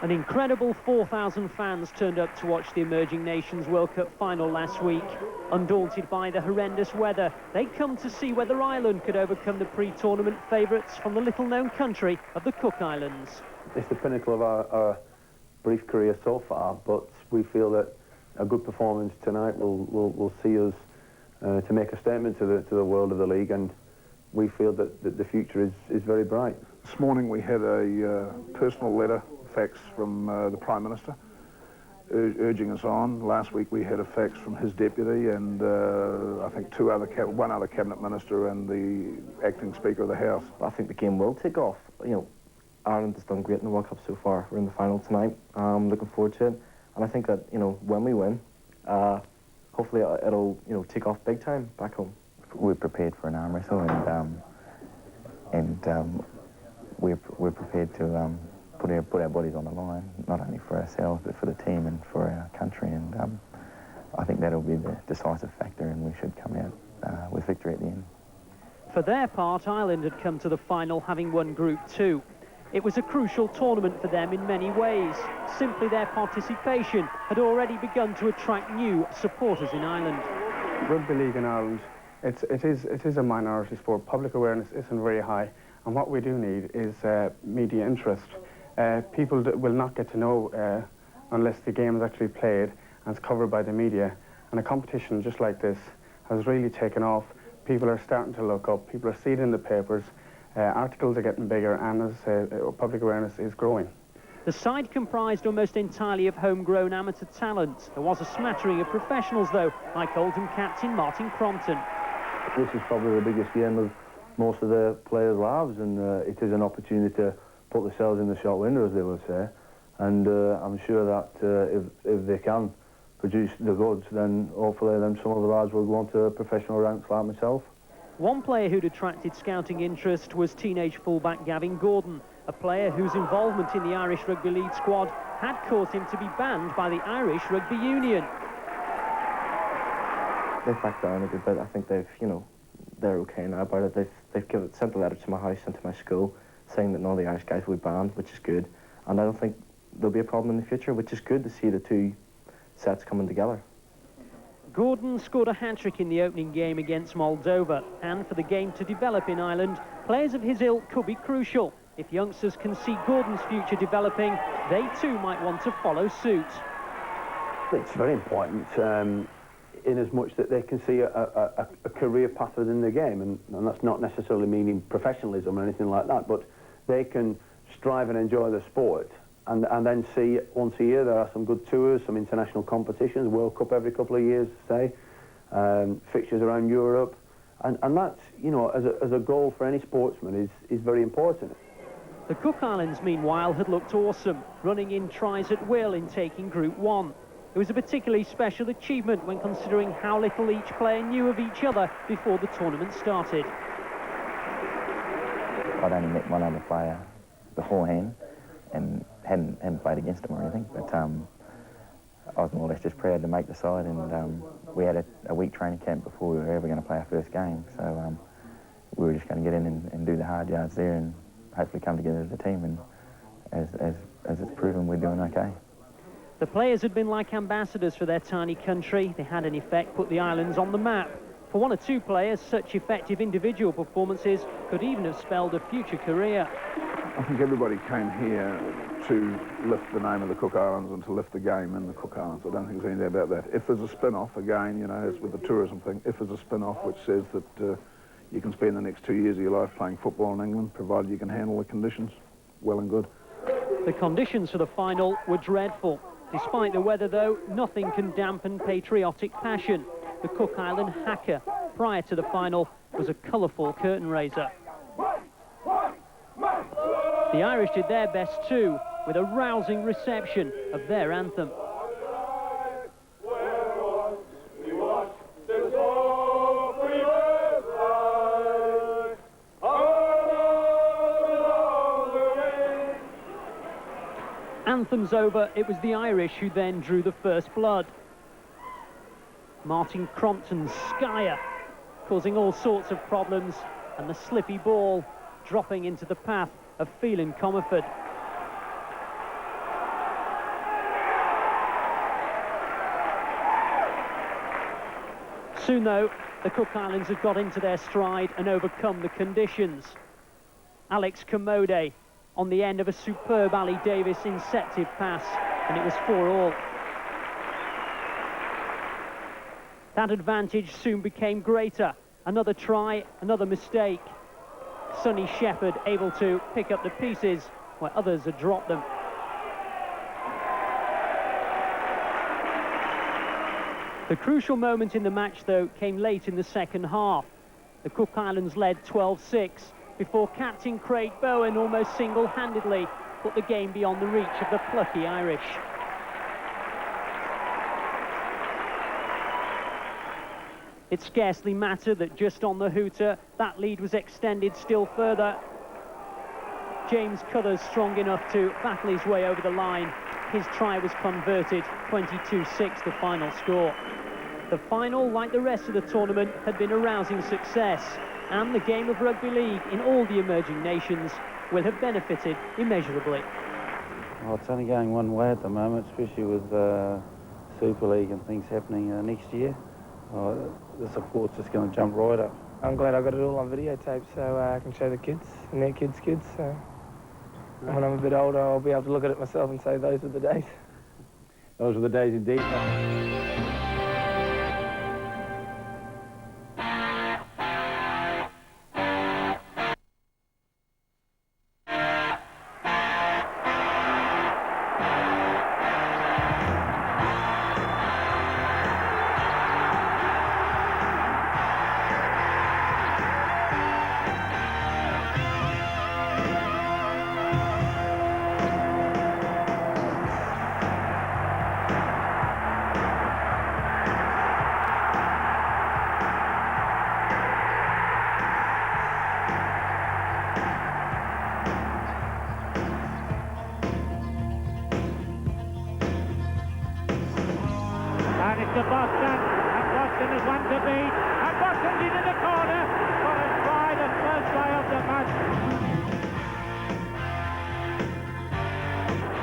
An incredible 4,000 fans turned up to watch the Emerging Nations World Cup final last week. Undaunted by the horrendous weather, they'd come to see whether Ireland could overcome the pre-tournament favourites from the little-known country of the Cook Islands. It's the pinnacle of our brief career so far, but we feel that a good performance tonight will see us to make a statement to the world of the league, and we feel that the future is very bright. This morning we had a personal letter, fax from the Prime Minister urging us on. Last week we had a fax from his deputy and I think one other cabinet minister and the acting Speaker of the House. I think the game will take off. You know, Ireland has done great in the World Cup so far. We're in the final tonight. I'm looking forward to it, and I think that, you know, when we win, hopefully it'll, you know, take off big time back home. We're prepared for an arm wrestle, and we're prepared to put our bodies on the line, not only for ourselves but for the team and for our country, and I think that'll be the decisive factor, and we should come out with victory at the end. For their part, Ireland had come to the final having won Group 2. It was a crucial tournament for them in many ways. Simply their participation had already begun to attract new supporters in Ireland. Rugby league in Ireland, it is a minority sport. Public awareness isn't very high, and what we do need is media interest. People will not get to know unless the game is actually played and it's covered by the media. And a competition just like this has really taken off. People are starting to look up. People are seeing it in the papers. Articles are getting bigger, and as I say, public awareness is growing. The side comprised almost entirely of homegrown amateur talent. There was a smattering of professionals, though, like Oldham captain Martin Crompton. This is probably the biggest game of most of the players' lives, and it is an opportunity to put themselves in the shop window, as they will say. And I'm sure that if they can produce the goods, then hopefully some of the lads will go on to professional ranks like myself. One player who'd attracted scouting interest was teenage fullback Gavin Gordon, a player whose involvement in the Irish Rugby League squad had caused him to be banned by the Irish Rugby Union. They've backed down a good bit. I think they've, you know, they're okay now about it. They've sent a letter to my house and to my school saying that none of the Irish guys will be banned, which is good. And I don't think there'll be a problem in the future, which is good to see the two sets coming together. Gordon scored a hat-trick in the opening game against Moldova, and for the game to develop in Ireland, players of his ilk could be crucial. If youngsters can see Gordon's future developing, they too might want to follow suit. It's very important in as much that they can see a career path within the game, and that's not necessarily meaning professionalism or anything like that, but they can strive and enjoy the sport. And then see, once a year, there are some good tours, some international competitions, World Cup every couple of years, say, fixtures around Europe. And that's, you know, as a goal for any sportsman is very important. The Cook Islands, meanwhile, had looked awesome, running in tries at will in taking Group 1. It was a particularly special achievement when considering how little each player knew of each other before the tournament started. I'd only met one other player beforehand and hadn't played against him or anything, but I was more or less just proud to make the side, and we had a week training camp before we were ever going to play our first game, so we were just going to get in and do the hard yards there and hopefully come together as a team, and as it's proven, we're doing okay. The players had been like ambassadors for their tiny country. They had in effect put the islands on the map. For one or two players, such effective individual performances could even have spelled a future career. I think everybody came here to lift the name of the Cook Islands and to lift the game in the Cook Islands. I don't think there's anything about that. If there's a spin-off, again, you know, as with the tourism thing, if there's a spin-off which says that you can spend the next 2 years of your life playing football in England, provided you can handle the conditions, well and good. The conditions for the final were dreadful. Despite the weather, though, nothing can dampen patriotic passion. The Cook Island haka, prior to the final, was a colourful curtain raiser. The Irish did their best too, with a rousing reception of their anthem. Anthems over, it was the Irish who then drew the first blood. Martin Crompton's skyer, causing all sorts of problems, and the slippy ball dropping into the path of Phelan Comerford. Soon, though, the Cook Islands had got into their stride and overcome the conditions. Alex Commode on the end of a superb Ali Davis inceptive pass, and it was 4-all. That advantage soon became greater. Another try, another mistake. Sonny Shepherd able to pick up the pieces where others had dropped them. The crucial moment in the match, though, came late in the second half. The Cook Islands led 12-6 before captain Craig Bowen almost single-handedly put the game beyond the reach of the plucky Irish. It scarcely mattered that just on the hooter, that lead was extended still further. James Cuthers strong enough to battle his way over the line. His try was converted, 22-6 the final score. The final, like the rest of the tournament, had been a rousing success, and the game of rugby league in all the emerging nations will have benefited immeasurably. Well, it's only going one way at the moment, especially with Super League and things happening next year. The support's just going to jump right up. I'm glad I got it all on videotape so I can show the kids and their kids' kids. So when I'm a bit older, I'll be able to look at it myself and say those were the days. Those were the days indeed. To Boston, and Boston is one to beat, and Boston's into the corner for a try, the first try of the match.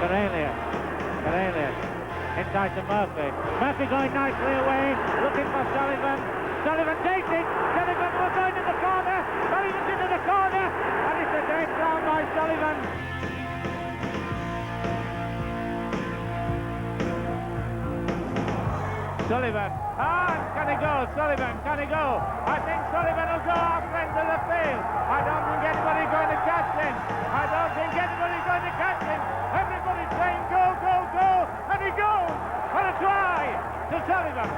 Karelius, inside to Murphy. Murphy going nicely away, looking for Sullivan. Sullivan takes it. Sullivan will go into the corner. Sullivan's into the corner, and it's a great down by Sullivan. Sullivan, can he go? Sullivan, can he go? I think Sullivan will go off into the field. I don't think anybody's going to catch him. Everybody's saying go, go, go, and he goes for a try to Sullivan.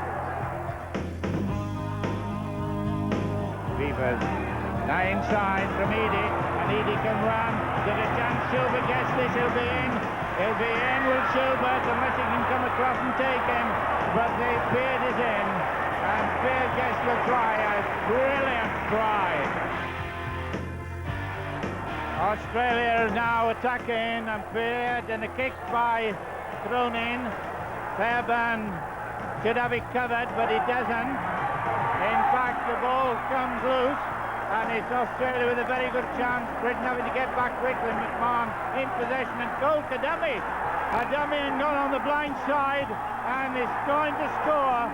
Beavers, now inside from Eadie, and Eadie can run. There's a chance Schubert gets this, he'll be in. He'll be in with Schubert unless he can come across and take him. But Beard is in, and Beard gets the try, a brilliant try. Australia is now attacking, and Beard, and the kick by thrown in. Fairbairn should have it covered, but he doesn't. In fact, the ball comes loose, and it's Australia with a very good chance. Britain having to get back quickly. McMahon in possession, and goal to dummy. A dummy and gone on the blind side, and is going to score.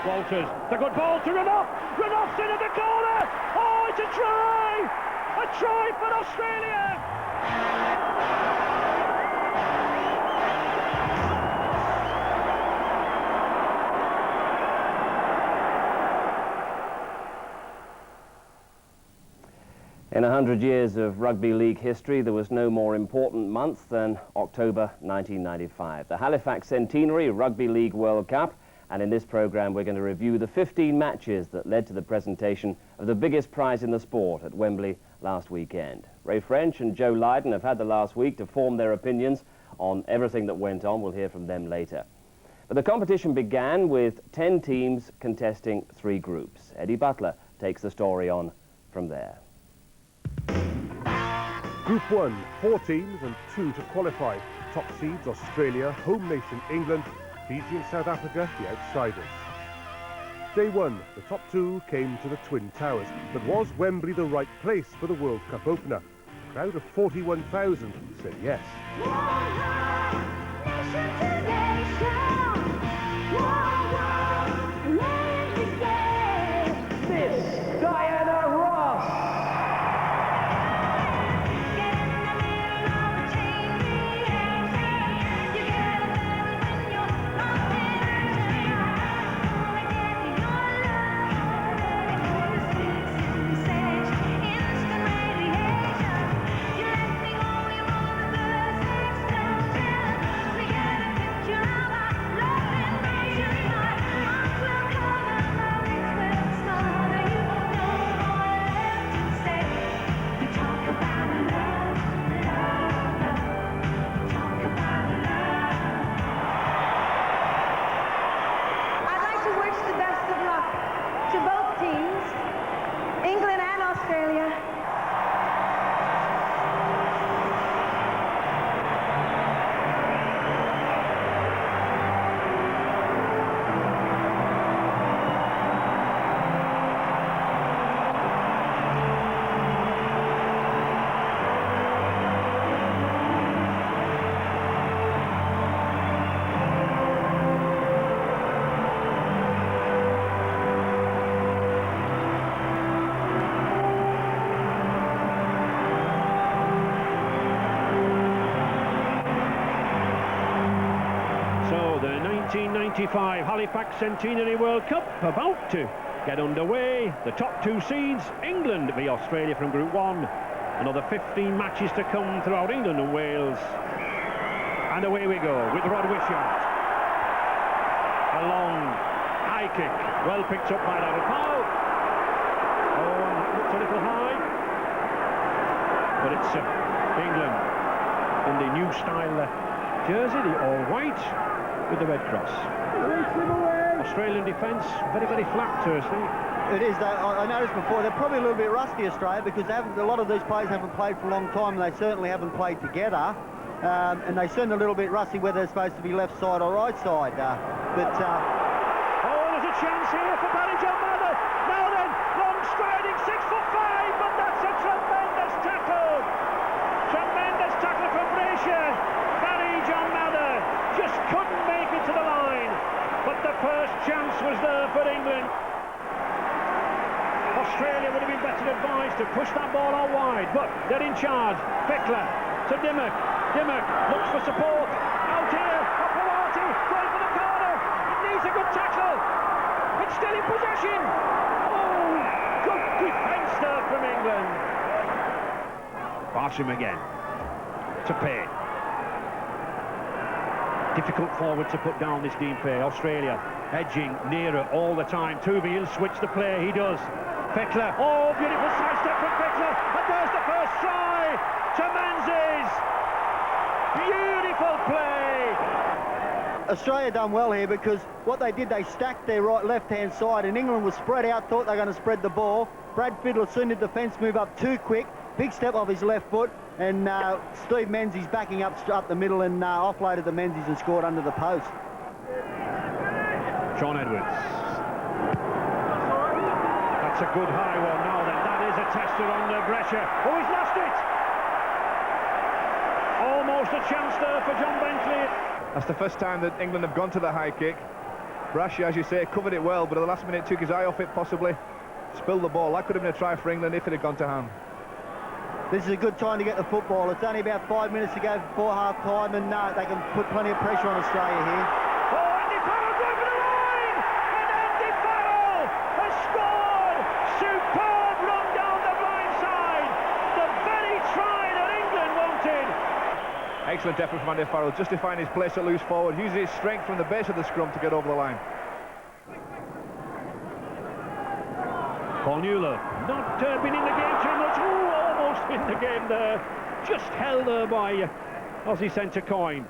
Walters, the good ball to Renouf. Renouf's into the corner. Oh, it's a try! A try for Australia! In 100 years of rugby league history, there was no more important month than October 1995, the Halifax Centenary Rugby League World Cup. And in this programme, we're going to review the 15 matches that led to the presentation of the biggest prize in the sport at Wembley last weekend. Ray French and Joe Lydon have had the last week to form their opinions on everything that went on. We'll hear from them later. But the competition began with 10 teams contesting 3 groups. Eddie Butler takes the story on from there. Group 1, 4 teams and 2 to qualify. Top seeds Australia, home nation England, Fiji and South Africa, the outsiders. Day 1, the top 2 came to the Twin Towers, but was Wembley the right place for the World Cup opener? A crowd of 41,000 said yes. Miss Diana Ross. England and Australia. The 1995 Halifax Centenary World Cup about to get underway. The top two seeds, England v Australia from Group 1. Another 15 matches to come throughout England and Wales. And away we go with Rod Wishart. A long high kick, well picked up by Darryl Powell. Oh, and looks a little high. But it's England in the new style jersey, the all-white, with the red cross. Australian defence, very, very flat, Thursday. It is. I noticed before, they're probably a little bit rusty, Australia, because a lot of these players haven't played for a long time, and they certainly haven't played together. And they seem a little bit rusty whether they're supposed to be left side or right side. Oh, there's a chance here for Barry John Mather. Now then, long striding, 6'5", but that's a tremendous tackle. Tremendous tackle from Brasher. Barry John Mather just couldn't make it to the line, but the first chance was there for England. Australia would have been better advised to push that ball out wide, but they're in charge. Fickler to Dimmock. Dimmock looks for support. Out here, Opawati going for the corner. It needs a good tackle. It's still in possession. Oh, good defence there from England. Barsham again to Payne. Difficult forward to put down, this Dean Pay. Australia edging nearer all the time. Tuvey, he'll switch the play, he does. Fickler, oh, beautiful sidestep from Fickler, and there's the first try to Menzies. Beautiful play. Australia done well here because what they did, they stacked their left-hand side, and England was spread out, thought they were going to spread the ball. Brad Fiddler seen the defence move up too quick, big step off his left foot, and Steve Menzies backing up the middle and offloaded the Menzies and scored under the post. John Edwards. That's a good high one now then. That is a tester on Brescia. Oh, he's lost it! Almost a chance there for John Bentley. That's the first time that England have gone to the high kick. Brasher, as you say, covered it well, but at the last minute took his eye off it possibly. Spilled the ball. That could have been a try for England if it had gone to hand. This is a good time to get the football. It's only about 5 minutes to go before half-time, and they can put plenty of pressure on Australia here. Oh, Andy Farrell going for the line! And Andy Farrell has scored! Superb run down the blind side! The very try that England wanted! Excellent effort from Andy Farrell, justifying his place at loose forward, using his strength from the base of the scrum to get over the line. Paul Newler, not been in the game too much. Ooh, almost in the game there. Just held there by Aussie centre Coyne.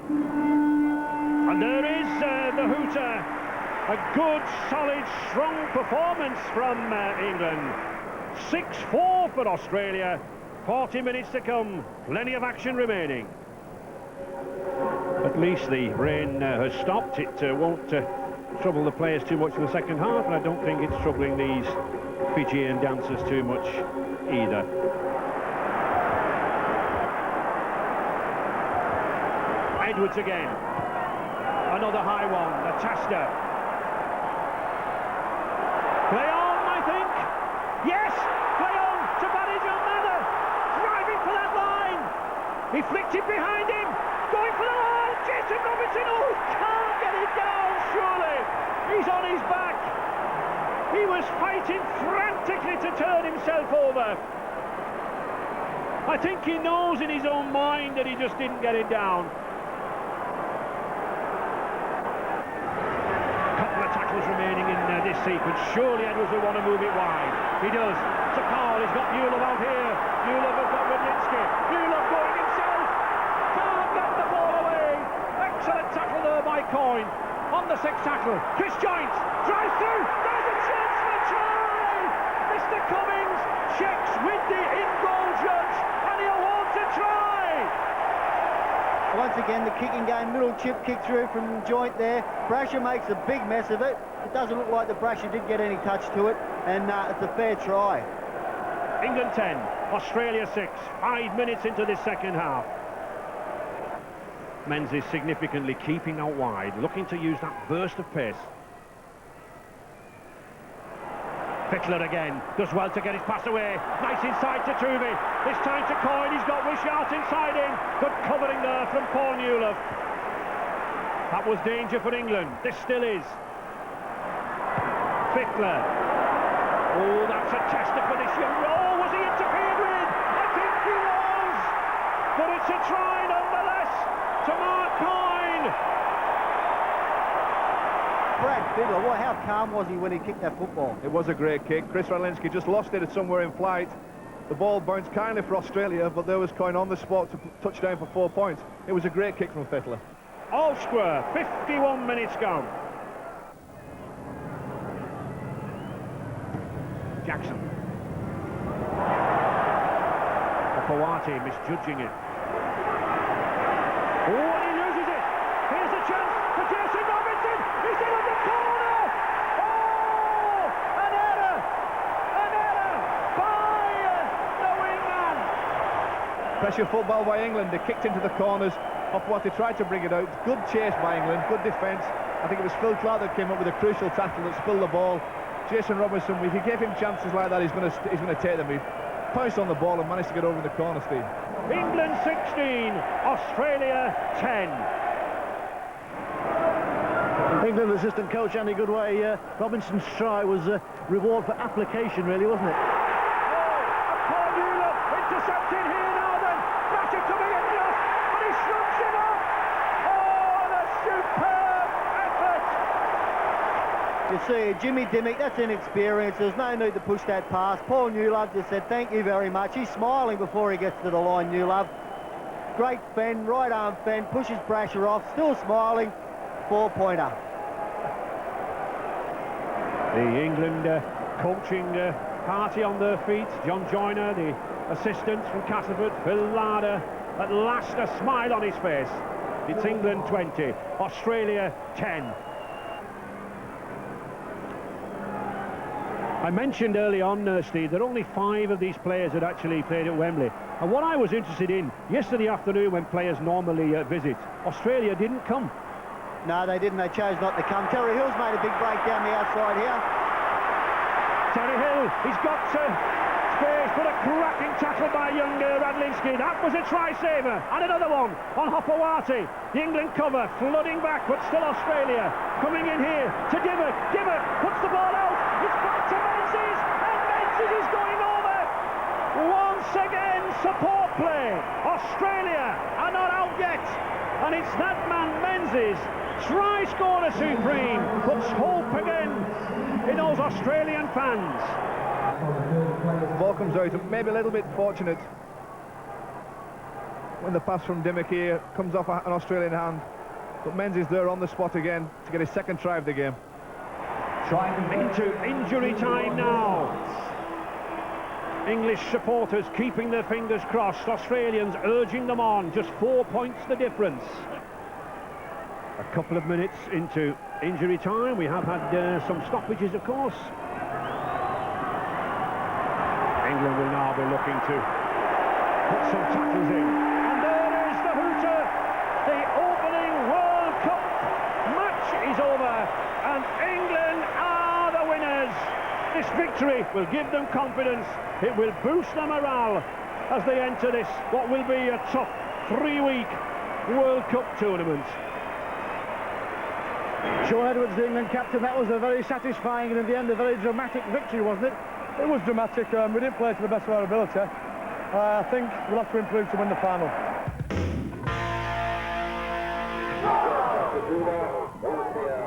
And there is the hooter. A good, solid, strong performance from England. 6-4 for Australia. 40 minutes to come. Plenty of action remaining. At least the rain has stopped. It won't trouble the players too much in the second half, and I don't think it's troubling these Fijian dancers too much either. Edwards again. Another high one, Natasta. Play on, I think. Yes, play on to Barijamana. Driving for that line. He flicked it behind him. Going for the line. Jason Robinson. Oh, can't get it down, surely. He's on his back. He was fighting frantically to turn himself over. I think he knows in his own mind that he just didn't get it down. Remaining in this sequence. Surely Edwards will want to move it wide. He does. Sakal, he's got Newlov out here. Newlov has got Rudlinski. Newlov going himself. Can't get the ball away. Excellent tackle there by Coyne. On the sixth tackle. Chris Joynt drives through. There's a chance for a try. Mr. Cummings checks with the in-goal judge and he awards a try. Once again, the kicking game, middle chip kick through from Joynt there. Brasher makes a big mess of it. It doesn't look like the Brasher did get any touch to it, and it's a fair try. England 10, Australia 6, 5 minutes into this second half. Menzies significantly keeping out wide, looking to use that burst of pace. Fittler again, does well to get his pass away. Nice inside to Toovey. This time to Coyne, he's got Wishart inside him. Good covering there from Paul Newlove. That was danger for England. This still is. Fittler. Oh, that's a tester for this young... Oh, was he interfered with? I think he was. But it's a try nonetheless to Mark Coyne. Brad Fittler, well, how calm was he when he kicked that football? It was a great kick. Chris Radlinski just lost it somewhere in flight. The ball bounced kindly for Australia, but there was Coyne on the spot to touchdown for 4 points. It was a great kick from Fittler. All square, 51 minutes gone. Jackson. Opawati misjudging it. Oh, and he loses it. Here's a chance for Jason Robinson. He's in on the corner. Oh, an error by the wingman. Pressure football by England. They kicked into the corners. Opawati tried to bring it out. Good chase by England. Good defence. I think it was Phil Clark that came up with a crucial tackle that spilled the ball. Jason Robinson, if you give him chances like that, he's going to take them. He pounced on the ball and managed to get over in the corner, Steve. England 16, Australia 10. England assistant coach Andy Goodway, Robinson's try was a reward for application, really, wasn't it? Paul Newlove intercepted here now then. Brasher coming in just, and he shrugs him off. Oh, and a superb effort. You see, Jimmy Dimmick, that's inexperience. There's no need to push that pass. Paul Newlove just said, thank you very much. He's smiling before he gets to the line, Newlove. Great fend, right arm fend, pushes Brasher off, still smiling. 4-pointer. The England coaching party on their feet. John Joyner, the assistant from Castleford, Phil Larder, at last a smile on his face. It's England 20, Australia 10. I mentioned early on, Steve, that only 5 of these players had actually played at Wembley. And what I was interested in, yesterday afternoon when players normally visit, Australia didn't come. No, they didn't. They chose not to come. Terry Hill's made a big break down the outside here. Terry Hill, he's got space, but a cracking tackle by young Radlinski. That was a try-saver. And another one on Hopewati. The England cover, flooding back, but still Australia. Coming in here to Dimmock. Dimmock puts the ball out. It's back to Menzies, and Menzies is going over. Once again, support play. Australia are not out yet. And it's that man, Menzies, try-scorer supreme, puts hope again in those Australian fans. Ball comes out, maybe a little bit fortunate when the pass from Dimmock here comes off an Australian hand. But Menzies there on the spot again to get his second try of the game. Into injury time now. English supporters keeping their fingers crossed. Australians urging them on. Just 4 points the difference. A couple of minutes into injury time. We have had some stoppages, of course. England will now be looking to put some tackles in. And there is the hooter. The opening World Cup match is over, and England are the winners. This victory will give them confidence. It will boost their morale as they enter this, what will be a tough 3-week World Cup tournament. Shaun Edwards, the England captain, that was a very satisfying and in the end a very dramatic victory, wasn't it? It was dramatic. We didn't play to the best of our ability. I think we'll have to improve to win the final.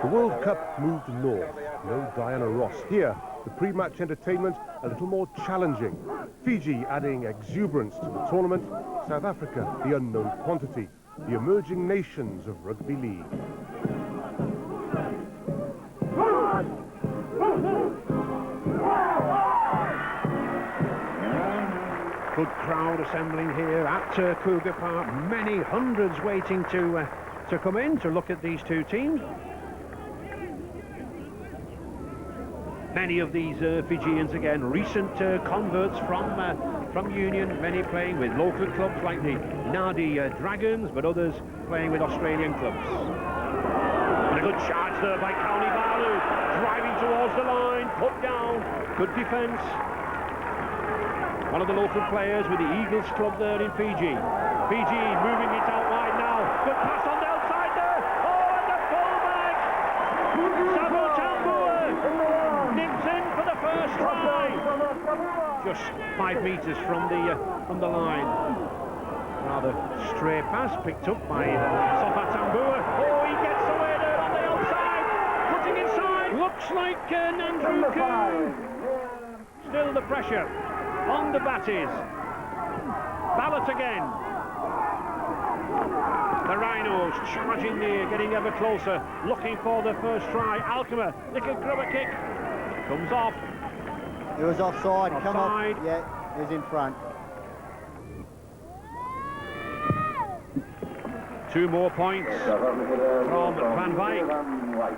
The World Cup moved north. No Diana Ross here. The pre-match entertainment a little more challenging. Fiji adding exuberance to the tournament. South Africa, the unknown quantity. The emerging nations of rugby league. Good crowd assembling here at Cougar Park. Many hundreds waiting to come in to look at these two teams. Many of these Fijians, again, recent converts from Union, many playing with local clubs like the Nadi Dragons, but others playing with Australian clubs. And a good charge there by County Balu, driving towards the line, put down, good defence. One of the local players with the Eagles club there in Fiji. Fiji moving it out wide now. Good pass on the outside there. Oh, and the fullback! Sabo Tambua nips in for the first try. Just 5 metres from the line. Rather stray pass picked up by Sofa Tambua. Oh, he gets away there on the outside. Putting inside. Looks like Nandru Koo. Still the pressure on the Batties. Ballot again. The Rhinos charging near, getting ever closer, looking for the first try. Alkmaar, little grubber kick. Comes off. It was offside. Come Offside. on. Yeah, he's in front. 2 more points from Van Wyk.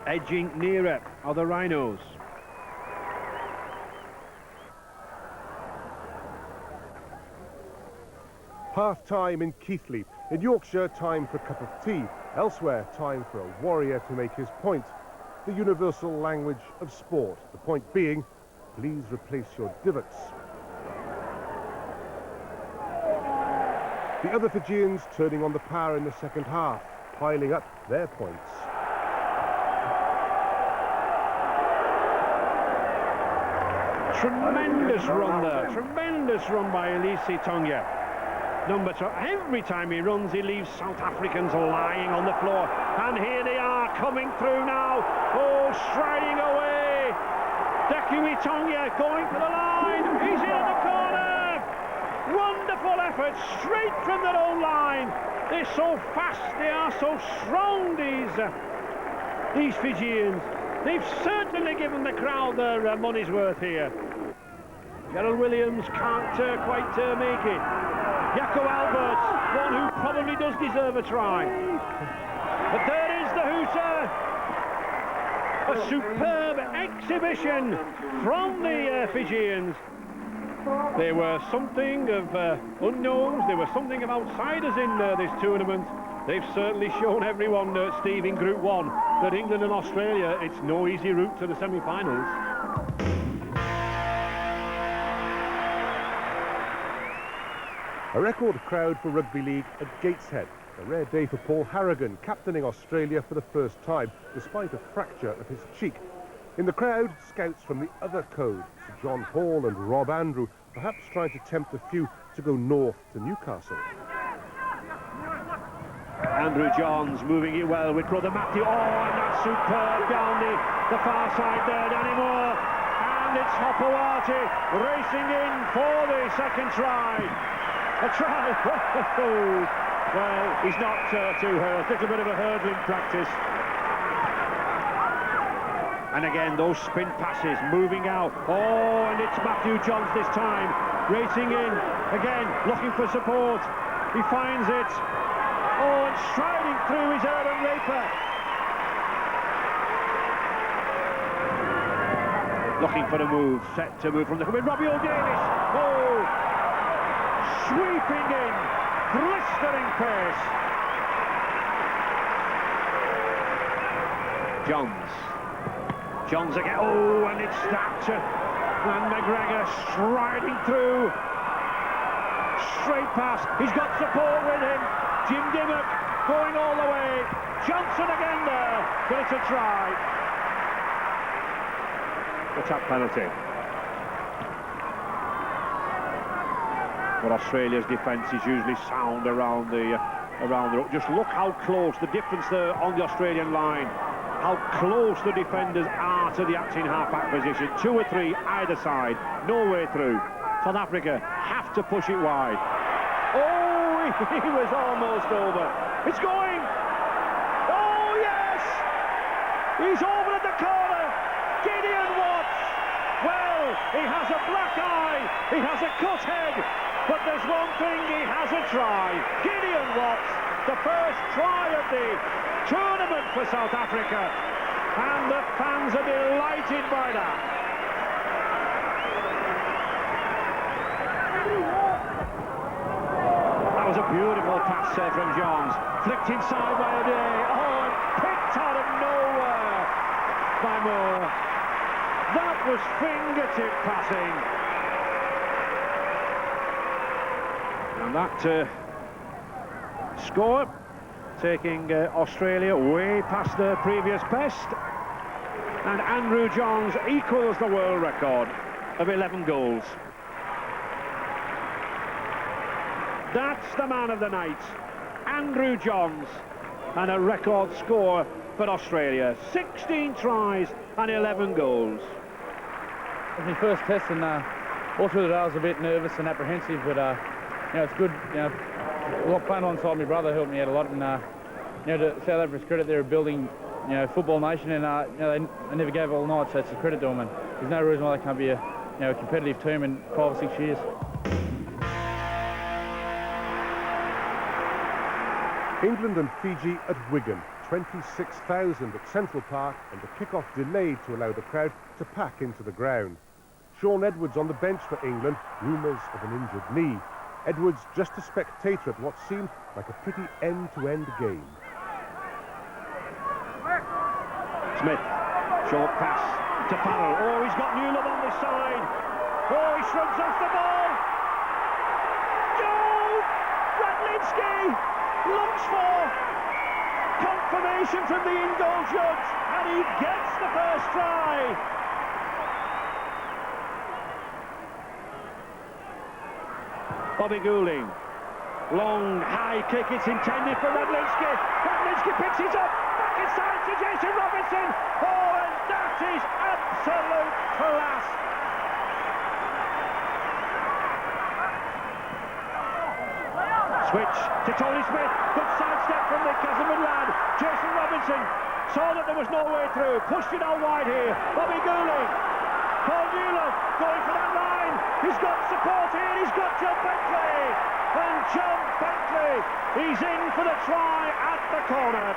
Edging nearer are the Rhinos. Half-time in Keighley. In Yorkshire, time for a cup of tea. Elsewhere, time for a warrior to make his point. The universal language of sport. The point being, please replace your divots. The other Fijians turning on the power in the second half, piling up their points. Tremendous run there. Tremendous run by Elise Tonga. Number 2. Every time he runs, he leaves South Africans lying on the floor. And here they are coming through now. Oh, striding away. Deku Tonga going for the line. He's in the corner. Wonderful effort, straight from their own line. They're so fast, they are so strong, these Fijians. They've certainly given the crowd their money's worth here. Gerald Williams can't quite make it. Jaco Alberts, one who probably does deserve a try. But there is the hooter. A superb exhibition from the Fijians. They were something of unknowns, they were something of outsiders in this tournament. They've certainly shown everyone, Steve, in Group 1, that England and Australia, it's no easy route to the semi-finals. A record crowd for rugby league at Gateshead. A rare day for Paul Harragon, captaining Australia for the first time, despite a fracture of his cheek. In the crowd, scouts from the other code, Sir John Hall and Rob Andrew, perhaps trying to tempt a few to go north to Newcastle. Andrew Johns moving it well with brother Matthew. Oh, and that's superb down the far side there, Danny Moore. And it's Hopewati racing in for the second try. A try. Well, he's not too hurt. A little bit of a hurdling practice. And again, those spin passes moving out. Oh, and it's Matthew Johns this time. Racing in. Again, looking for support. He finds it. Oh, and striding through is Aaron Raper. looking for a move, set to move from the... Robbie O'Davis! Oh! Sweeping in, blistering pace. Johns again, oh, and it's stopped. And McGregor striding through. Straight pass, he's got support with him. Jim Dimmock going all the way. Johnson again there, but it's a try. The tap penalty. But Australia's defence is usually sound around the just look how close the difference there on the Australian line, how close the defenders are to the acting half-back position. 2 or 3 either side, no way through. South Africa have to push it wide. Oh, he was almost over. It's going. Oh yes, he's over at the corner. Gideon Watts. Well, he has a black eye, he has a cut head. But there's one thing, he has a try. Gideon Watts, the first try of the tournament for South Africa. And the fans are delighted by that. That was a beautiful pass there from Johns. Flicked inside by O'Day. Oh, and picked out of nowhere by Moore. That was fingertip passing. And that score taking Australia way past their previous best, and Andrew Johns equals the world record of 11 goals. That's the man of the night, Andrew Johns, and a record score for Australia. 16 tries and 11 goals. It was my first test, and all through the day I was a bit nervous and apprehensive, but you know, it's good. You know, playing alongside my brother helped me out a lot, and you know, to South Africa's credit, they're a building, you know, football nation, and you know, they never gave all night, so it's a credit to them. And there's no reason why they can't be a, you know, a competitive team in 5 or 6 years. England and Fiji at Wigan, 26,000 at Central Park, and the kick-off delayed to allow the crowd to pack into the ground. Shaun Edwards on the bench for England, rumours of an injured knee. Edwards just a spectator at what seemed like a pretty end-to-end game. Smith, short pass to Farrell. Oh, he's got Newland on this side. Oh, he shrugs off the ball. Joe Radlinski looks for confirmation from the in-goal judge, and he gets the first try. Bobby Goulding, long, high kick, it's intended for Radlinski. Radlinski picks it up, back inside to Jason Robinson. Oh, and that is absolute class. Switch to Tony Smith, good sidestep from the Casamon lad. Jason Robinson saw that there was no way through, pushed it out wide here. Bobby Goulding, Paul Newland going for that line. He's got support here, he's got John Bentley. And John Bentley, he's in for the try at the corner.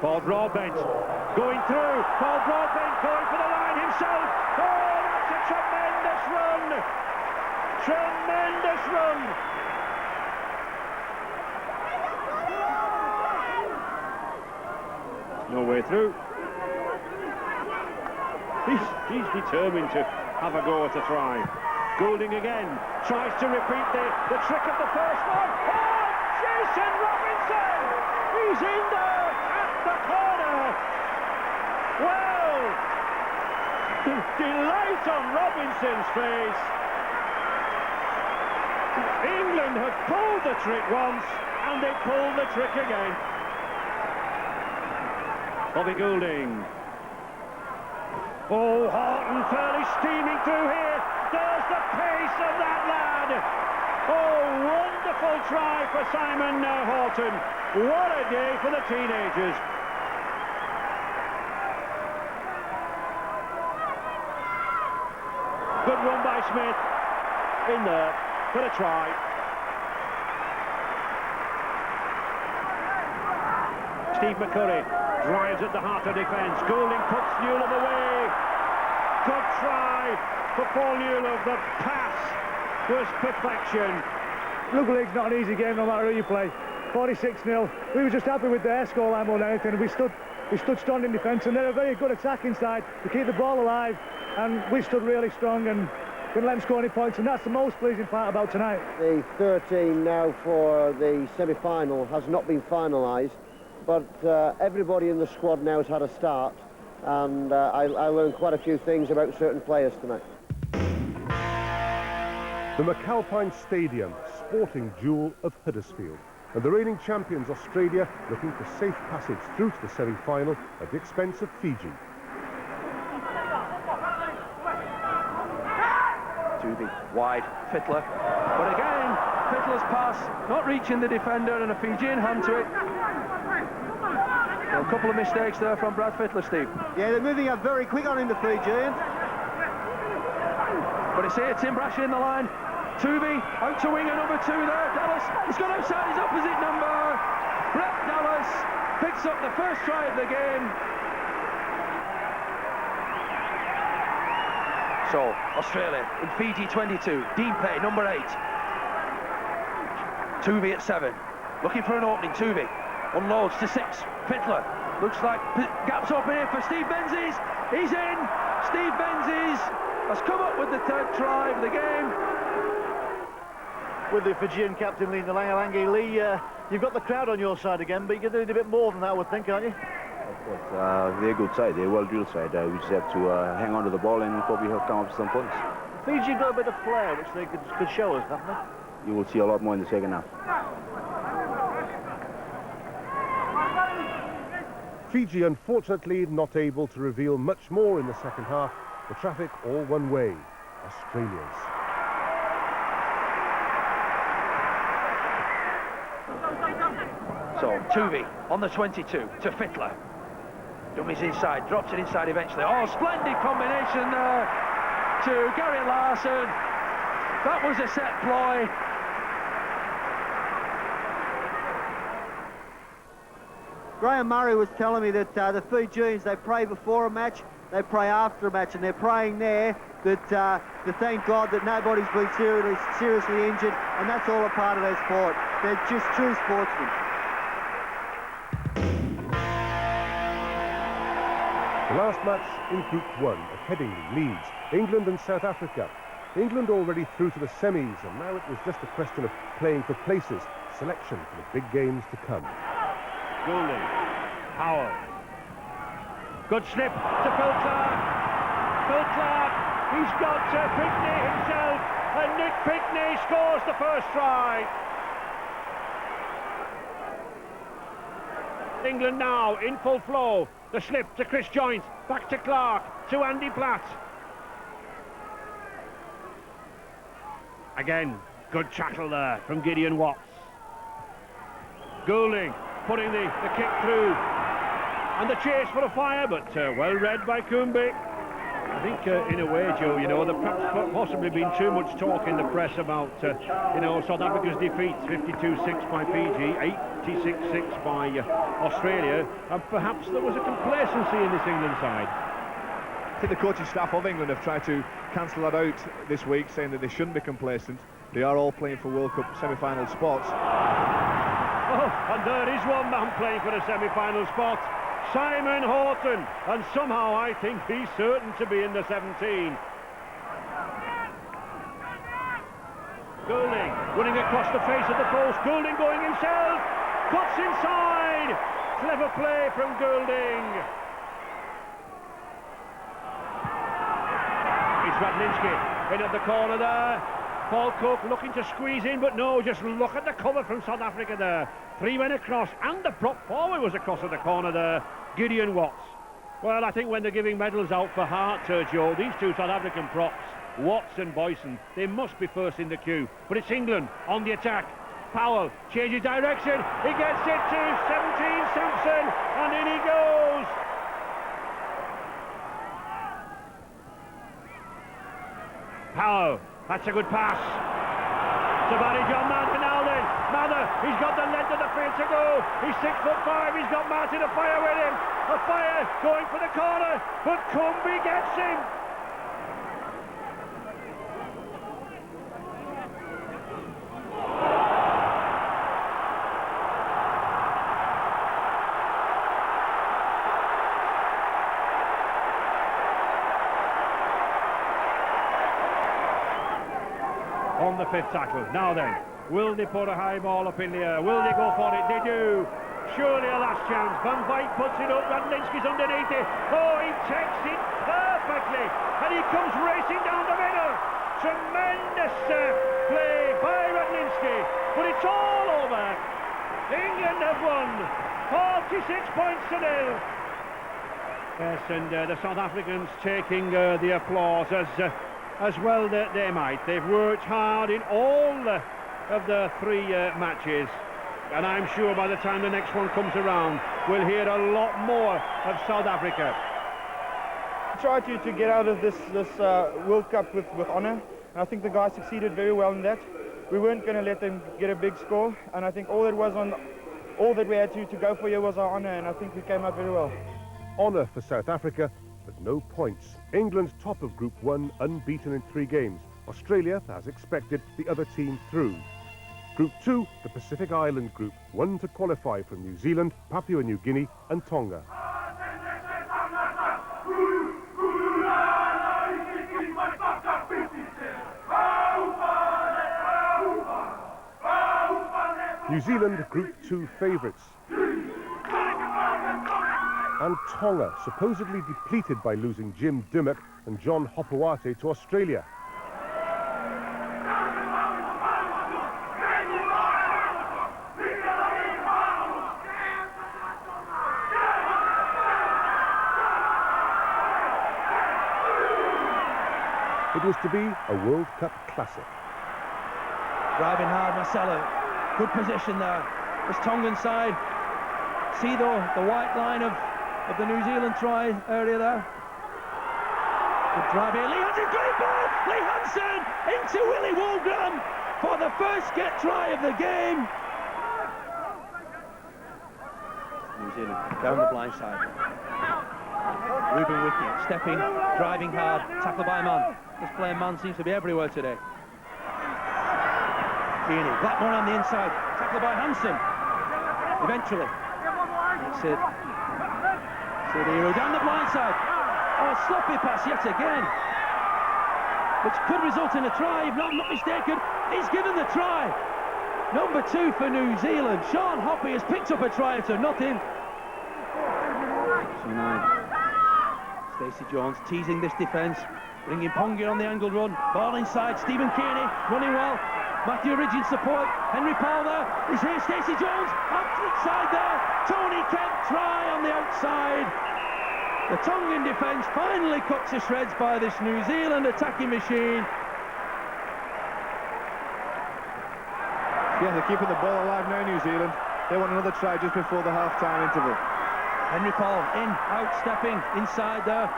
Paul Broadbent going through. Paul Broadbent going for the line himself. Oh, that's a tremendous run. Tremendous run. No way through. He's determined to have a go at a try. Goulding again tries to repeat the trick of the first one. Oh, Jason Robinson! He's in there at the corner. Well, delight on Robinson's face. England have pulled the trick once, and they pulled the trick again. Bobby Goulding. Oh, Horton fairly steaming through here. There's the pace of that lad. Oh, wonderful try for Simon Horton. What a day for the teenagers. Good run by Smith. In there for a try. Steve McCurry drives at the heart of defence. Goulding puts Newlove away. Good try for Paul Newlove. The pass was perfection. Rugby league's not an easy game no matter who you play. 46-0. We were just happy with their scoreline more than anything. We stood strong in defence, and they're a very good attacking side to keep the ball alive, and we stood really strong and didn't let them score any points, and that's the most pleasing part about tonight. The 13 now for the semi-final has not been finalised, but everybody in the squad now has had a start, and I learned quite a few things about certain players tonight. The McAlpine Stadium, sporting jewel of Huddersfield. And the reigning champions Australia looking for safe passage through to the semi-final at the expense of Fiji. Tooby, wide, Fittler. But again, Fittler's pass, not reaching the defender, and a Fijian hand to it. So a couple of mistakes there from Brad Fittler, Steve. Yeah, they're moving up very quick on in the Fijians. But it's here, Tim Brasher in the line. Tooby, out to winger number 2 there, Dallas. He's gone outside his opposite number. Brett Dallas picks up the first try of the game. So, Australia in Fiji 22, Dean Pay, number 8. Tooby at 7, looking for an opening, Tooby. Unloads to 6, Fittler. Looks like gaps open here for Steve Menzies. He's in. Steve Menzies has come up with the 3rd try of the game. With the Fijian captain Lee Ngalangi. Lee, you've got the crowd on your side again, but you're going to need a bit more than that, I would think, aren't you? Of course, they're a good side, they're a well-drilled side. We just have to hang on to the ball and probably have come up with some points. Fiji got a bit of flair, which they could show us, haven't they? You will see a lot more in the second half. Fiji, unfortunately, not able to reveal much more in the second half. The traffic all one way. Australians. So, Tooby on the 22 to Fittler. Dummies inside, drops it inside eventually. Oh, splendid combination there to Gary Larson. That was a set ploy. Graham Murray was telling me that the Fijians, they pray before a match, they pray after a match, and they're praying there that to thank God that nobody's been seriously injured, and that's all a part of their sport. They're just true sportsmen. The last match in Group 1 at Headingley, Leeds, England and South Africa. England already through to the semis, and now it was just a question of playing for places, selection for the big games to come. Goulding, Howell. Good slip to Phil Clark. Phil Clark, he's got Pickney himself, and Nick Pickney scores the first try. England now in full flow. The slip to Chris Joynt, back to Clark, to Andy Platt. Again, good tackle there from Gideon Watts. Goulding putting the kick through, and the chase for a fire, but well read by Kumbi. I think in a way, Joe, you know, there's perhaps possibly been too much talk in the press about, you know, South Africa's defeats, 52-6 by Fiji, 86-6 by Australia, and perhaps there was a complacency in this England side. I think the coaching staff of England have tried to cancel that out this week, saying that they shouldn't be complacent. They are all playing for World Cup semi-final spots. Oh, and there is one man playing for a semi-final spot, Simon Horton, and somehow I think he's certain to be in the 17. Goulding running across the face of the post, Goulding going himself, cuts inside, clever play from Goulding. It's Radlinski in at the corner there. Paul Cook looking to squeeze in, but no, just look at the cover from South Africa there. 3 men across, and the prop forward was across at the corner there, Gideon Watts. Well, I think when they're giving medals out for Hart, Joe, these two South African props, Watts and Boyson, they must be first in the queue. But it's England on the attack. Powell changes direction, he gets it to 17 Sampson, and in he goes. Powell, that's a good pass. Savage on Mather now then. Mather, he's got the length of the field to to go. He's 6'5", he's got Martin Offiah with him. Offiah going for the corner, but Cumby gets him. On the fifth tackle. Now then, will they put a high ball up in the air? Will they go for it? They do. Surely a last chance. Van Wyk puts it up. Radlinski's underneath it. Oh, he takes it perfectly. And he comes racing down the middle. Tremendous play by Radlinski. But it's all over. England have won. 46 points to 0. Yes, and the South Africans taking the applause as well that they might. They've worked hard in all of the 3 matches, and I'm sure by the time the next one comes around, we'll hear a lot more of South Africa. Try to get out of this World Cup with honour, and I think the guys succeeded very well in that. We weren't going to let them get a big score, and I think all that we had to go for here was our honour, and I think we came out very well. Honour for South Africa, but no points. England's top of Group 1, unbeaten in 3 games. Australia, as expected, the other team through. Group 2, the Pacific Island group, 1 to qualify from New Zealand, Papua New Guinea and Tonga. New Zealand, Group 2 favourites. And Tonga, supposedly depleted by losing Jim Dimmock and John Hopoate to Australia. It was to be a World Cup classic. Driving hard, Marcelo. Good position there. This Tongan side. See though the white line of the New Zealand try area there. Good drive here. Lee Hansen, great ball! Lee Hansen into Willie Wolgram for the first try of the game. New Zealand down the blind side. Ruben Wiki stepping, driving hard, tackled by a man. This playing man seems to be everywhere today. Kearney, Blackmore on the inside, tackled by Hansen. Eventually, Sid Hero down the blind side. Oh, sloppy pass yet again, which could result in a try, if I'm not mistaken. He's given the try. Number 2 for New Zealand. Sean Hoppe has picked up a try after nothing. So now, Stacey Jones teasing this defence, bringing Ponga on the angled run. Ball inside, Stephen Kearney running well. Matthew Ridge in support. Henry Powell there. He's here, Stacey Jones outside there. Tony Kemp try on the outside. The Tongan defence finally cut to shreds by this New Zealand attacking machine. Yeah, they're keeping the ball alive now, New Zealand. They want another try just before the half-time interval. Henry Paul in, out, stepping, inside there.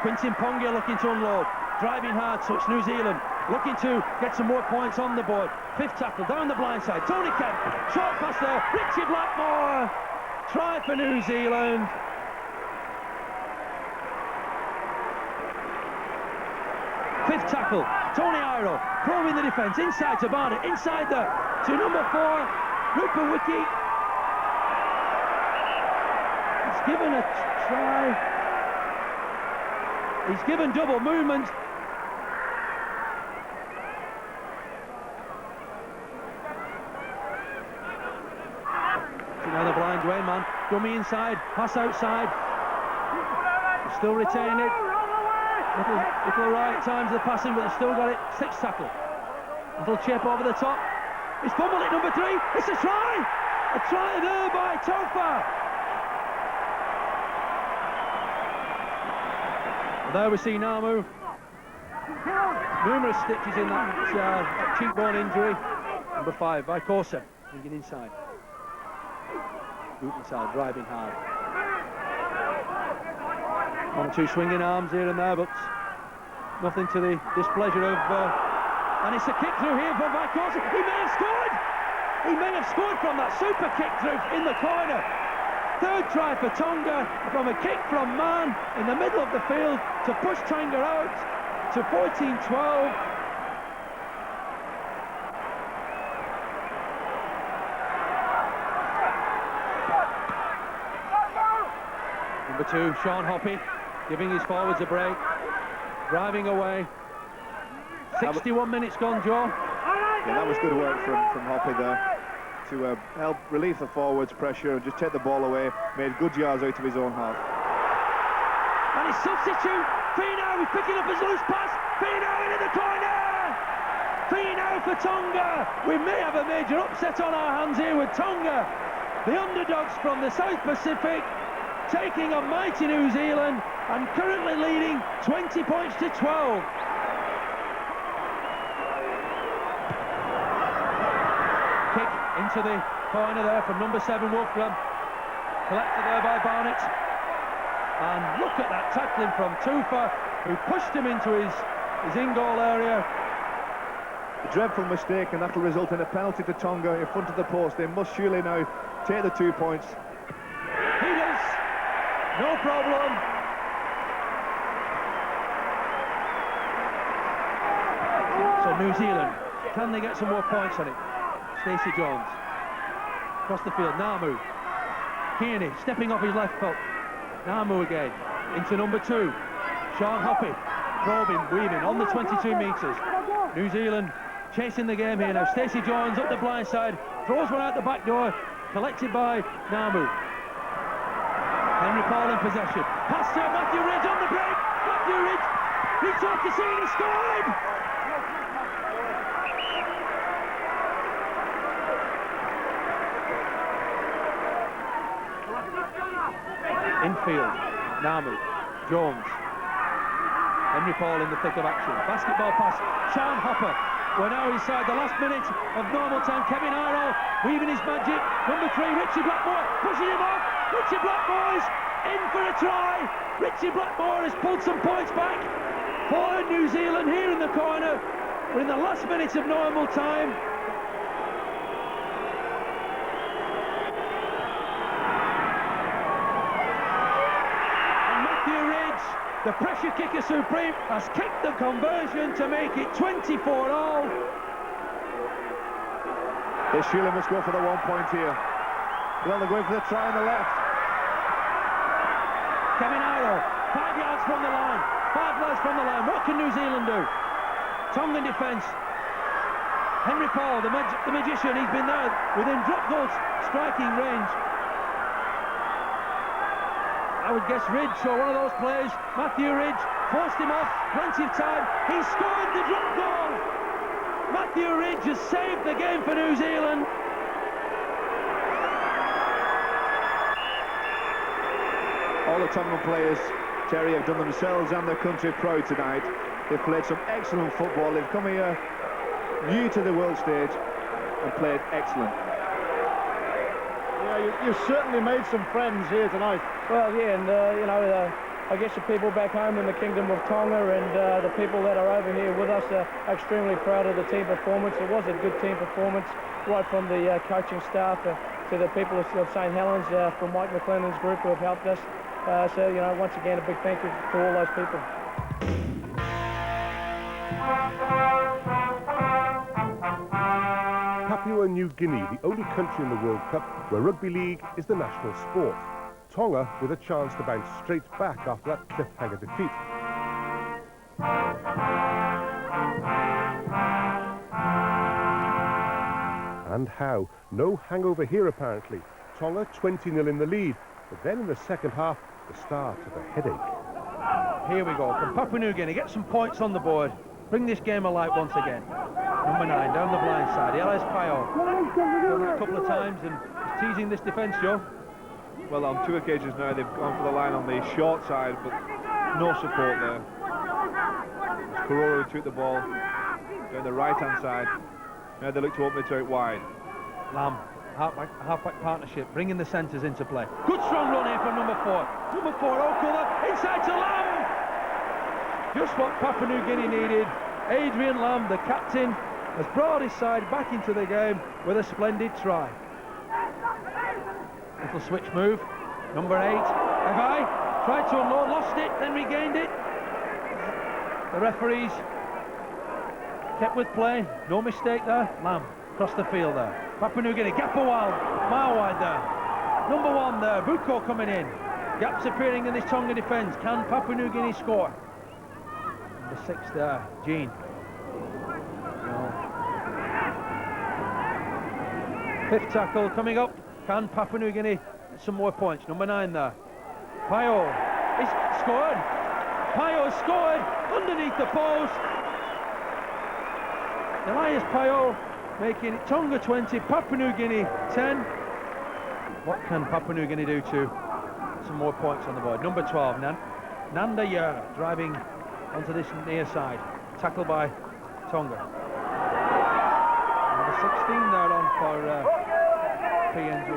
Quintin Ponga looking to unload. Driving hard, so it's New Zealand looking to get some more points on the board. 5th tackle, down the blind side. Tony Kemp, short pass there. Richie Blackmore. Try for New Zealand. Fifth tackle, Tony Iro, probing the defence, inside to Barnett, inside there to number 4, Rupert Wiki. He's given a try. He's given double movement. So now the blind way man, dummy inside, pass outside. He's still retaining it. Little right at times of the passing, but they've still got it. 6th tackle. Little chip over the top. He's fumbled it, number 3. It's a try! A try there by Tofa. Well, there we see Namu. Numerous stitches in that cheekbone injury. Number 5 by Corsa. Bringing inside. Gutensal driving hard. 1 or 2 swinging arms here and there, but nothing to the displeasure of... and it's a kick through here for Van Corsa. He may have scored! He He may have scored from that super kick through in the corner. Third try for Tonga from a kick from Mann in the middle of the field to push Tonga out to 14-12. Number 2, Sean Hoppy, giving his forwards a break, driving away. 61 minutes gone, Joe. Yeah, that was good work from Hoppy there to help relieve the forwards' pressure and just take the ball away. Made good yards out of his own half. And his substitute, Finau, is picking up his loose pass. Finau into the corner. Finau for Tonga. We may have a major upset on our hands here with Tonga, the underdogs from the South Pacific, taking on mighty New Zealand and currently leading 20 points to 12. Kick into the corner there from number 7, Wolfgram. Collected there by Barnett. And look at that tackling from Tufa, who pushed him into his in-goal area. A dreadful mistake, and that'll result in a penalty to Tonga in front of the post. They must surely now take the 2 points. He does. No problem. So New Zealand, can they get some more points on it? Stacey Jones. Across the field, Namu. Kearney stepping off his left foot. Namu again. Into number 2. Sean Hoppy. Probing, weaving on the 22 metres. New Zealand chasing the game here now. Stacey Jones up the blind side. Throws one out the back door. Collected by Namu. Henry Paul in possession. Pass to Matthew Ridge on the break. Matthew Ridge. He took the scene. He scored. Infield. Namu. Jones. Henry Paul in the thick of action. Basketball pass. Sean Hopper. We're now inside the last minute of normal time. Kevin Iroh weaving his magic. Number 3, Richie Blackmore, pushing him off. Richie Blackmore's in for a try. Richie Blackmore has pulled some points back for New Zealand here in the corner. We're in the last minute of normal time. And Matthew Ridge, the pressure kicker supreme, has kicked the conversion to make it 24-all. They surely must go for the 1 point here. Well, they're going for the try on the left. Kevin Iroh, 5 yards from the line. 5 yards from the line. What can New Zealand do? Tongan defence. Henry Paul, the magician, he's been there within drop goal striking range. I would guess Ridge saw one of those plays. Matthew Ridge forced him off. Plenty of time. He scored the drop goal. Matthew Ridge has saved the game for New Zealand. All the Tongan players, Terry, have done themselves and their country proud tonight. They've played some excellent football. They've come here new to the world stage and played excellent. Yeah, you've certainly made some friends here tonight. Well, yeah, and you know, I guess the people back home in the Kingdom of Tonga and the people that are over here with us are extremely proud of the team performance. It was a good team performance, right from the coaching staff to the people of St Helens, from Mike McLennan's group who have helped us. So, you know, once again, a big thank you to all those people. Papua New Guinea, the only country in the World Cup where rugby league is the national sport. Tonga with a chance to bounce straight back after that cliffhanger defeat. And how? No hangover here apparently. Tonga 20-0 in the lead, but then in the second half, the start of a headache. Here we go, from Papua New Guinea, get some points on the board. Bring this game alive once again. Number 9, down the blind side, Elias Pio. Done it a couple of times and he's teasing this defence, Joe. Well, on 2 occasions now, they've gone for the line on the short side, but no support there. Kororo took the ball down the right-hand side. Now they look to open it out wide. Lamb, half-back partnership, bringing the centres into play. Good strong run here from number 4. Number 4, O'Connor, inside to Lamb. Just what Papua New Guinea needed. Adrian Lamb, the captain, has brought his side back into the game with a splendid try. Little switch move. Number 8, Evai, tried to unload, lost it, then regained it. The referees kept with play, no mistake there. Lamb across the field there. Papua New Guinea, gap a mile wide there. Number 1 there, Buko coming in. Gaps appearing in this Tonga defence. Can Papua New Guinea score? Number 6 there, Jean. No. 5th tackle coming up. Can Papua New Guinea get some more points? Number 9 there. Pio. He's scored. Pio scored underneath the post. Elias Pio making it Tonga 20, Papua New Guinea 10. What can Papua New Guinea do to some more points on the board? Number 12, Nanda Yer, driving onto this near side. Tackled by Tonga. Number 16 there on for PNG.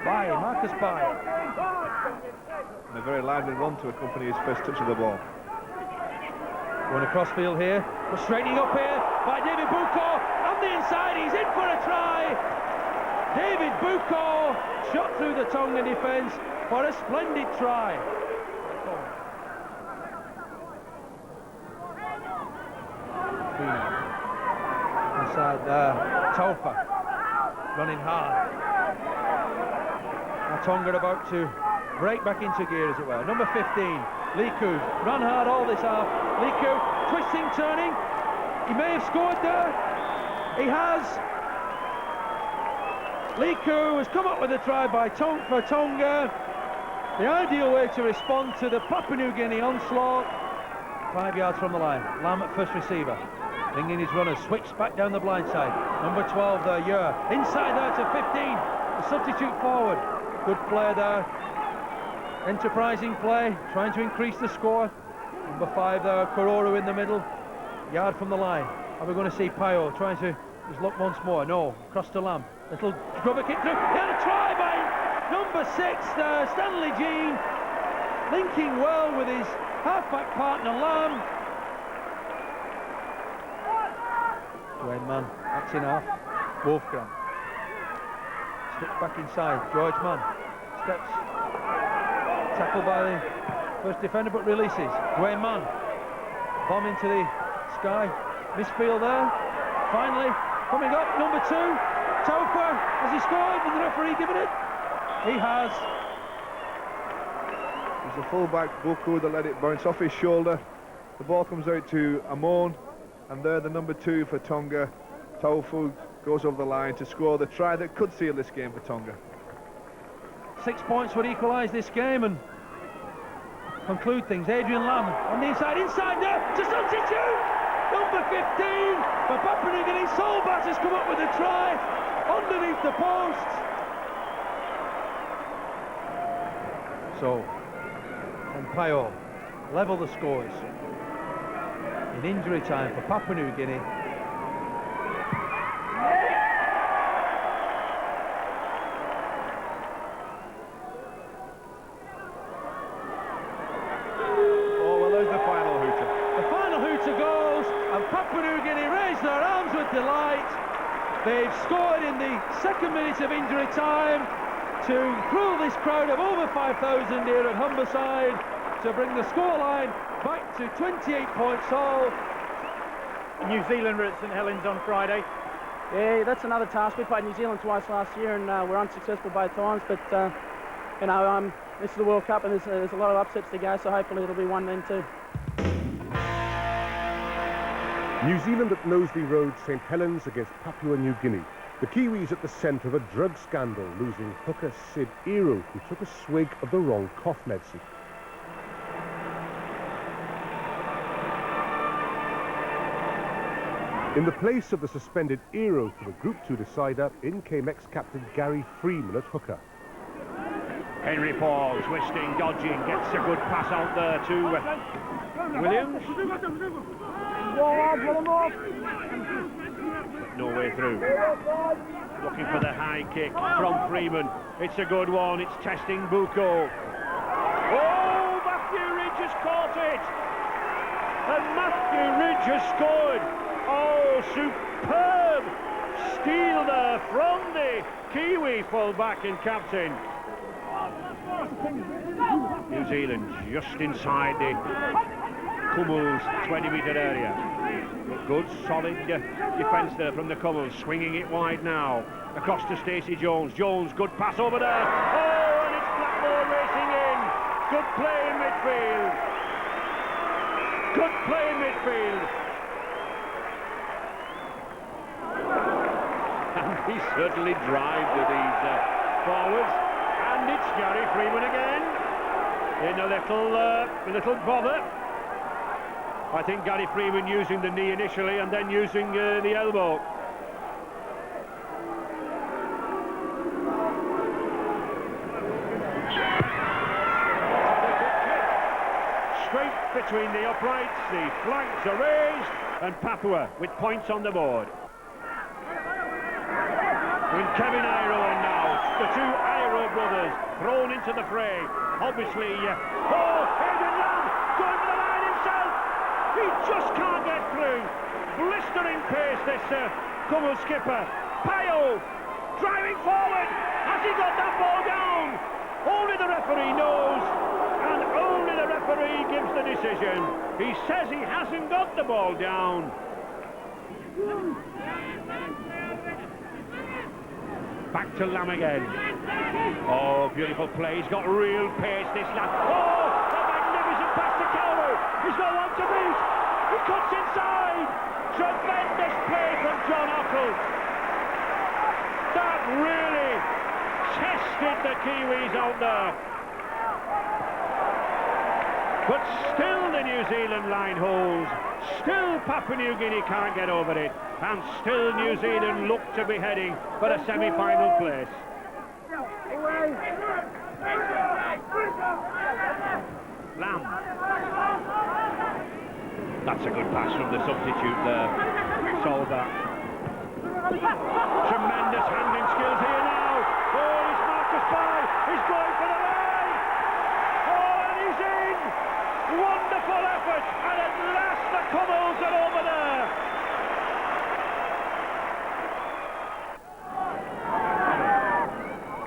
Marcus Bai. And a very lively run to accompany his first touch of the ball. Going across field here, but straightening up here by David Buko. On the inside, he's in for a try. David Buko shot through the Tonga defence for a splendid try. Inside there, Taufa running hard. Now Tonga about to break back into gear, as it were. Number 15, Liku, run hard all this half. Liku, twisting, turning. He may have scored there. He has. Liku has come up with a try for Tonga. The ideal way to respond to the Papua New Guinea onslaught. 5 yards from the line. Lam at first receiver. Bringing his runners, switched back down the blind side. Number 12 there, Yer. Inside there to 15. The substitute forward. Good play there. Enterprising play, trying to increase the score. Number 5 there, Kororo in the middle. Yard from the line. Are we going to see Pio trying to just look once more? No. Cross to Lamb. Little grubber kick through. He had a try by number 6 there, Stanley Jean. Linking well with his half-back partner, Lamb. Dwayne Mann, acting half. Wolfgram. Slips back inside. George Mann. Steps. Tackled by the first defender, but releases. Dwayne Mann. Bomb into the sky. Misfield there. Finally, coming up, number 2. Taufa. Has he scored? Did the referee give it? He has. It's the full-back Buku that let it bounce off his shoulder. The ball comes out to Amon, and there the number 2 for Tonga. Taufu goes over the line to score the try that could seal this game for Tonga. 6 points would equalise this game and conclude things. Adrian Lamb on the inside there to substitute. Number 15 for Papua New Guinea. Solbat has come up with a try underneath the post. So, and Pio level the scores in injury time for Papua New Guinea. They've scored in the 2nd minute of injury time to thrill this crowd of over 5,000 here at Humberside, to bring the scoreline back to 28 points all. New Zealand were at St Helens on Friday. Yeah, that's another task. We played New Zealand twice last year and we're unsuccessful both times, but you know, this is the World Cup and there's a lot of upsets to go, so hopefully it'll be one then too. New Zealand at Knowsley Road, St Helens against Papua New Guinea. The Kiwis at the centre of a drug scandal, losing hooker Sid Ero, who took a swig of the wrong cough medicine. In the place of the suspended Ero for the Group 2 decider, in came ex-captain Gary Freeman at hooker. Henry Paul, twisting, dodging, gets a good pass out there to Williams. No way through. Looking for the high kick from Freeman. It's a good one. It's testing Buko. Oh, Matthew Ridge has caught it. And Matthew Ridge has scored. Oh, Superb steal there from the Kiwi full-back and captain. New Zealand just inside the Kumuls 20-metre area. Good, solid defence there from the Kumuls, swinging it wide now. Across to Stacey Jones. Jones, good pass over there. Oh, and it's Blackmore racing in. Good play in midfield. Good play in midfield. And he certainly drived to these forwards. And it's Gary Freeman again. In a little bother. I think Gary Freeman using the knee initially and then using the elbow. Straight between the uprights, the flanks are raised, and Papua with points on the board. With Kevin Iroh now, the two Iroh brothers thrown into the fray. Obviously, Adrian Lamb going for the line himself. He just can't get through. Blistering pace, this Kumu skipper. Payo driving forward. Has he got that ball down? Only the referee knows, and only the referee gives the decision. He says he hasn't got the ball down. Back to Lamb again. Oh, beautiful play. He's got real pace, this lad. Oh, a magnificent pass to Calvert. He's got one to beat. He cuts inside. Tremendous play from John Ockle. That really tested the Kiwis out there. But still the New Zealand line holds. Still Papua New Guinea can't get over it. And still New Zealand look to be heading for a semi-final place. Lamb. That's a good pass from the substitute there. Solver. Tremendous handling skills here now. Oh, it's Marcus Bai. He's going for the line. Oh, and he's in. Wonderful effort. And at last the Kumuls are over there.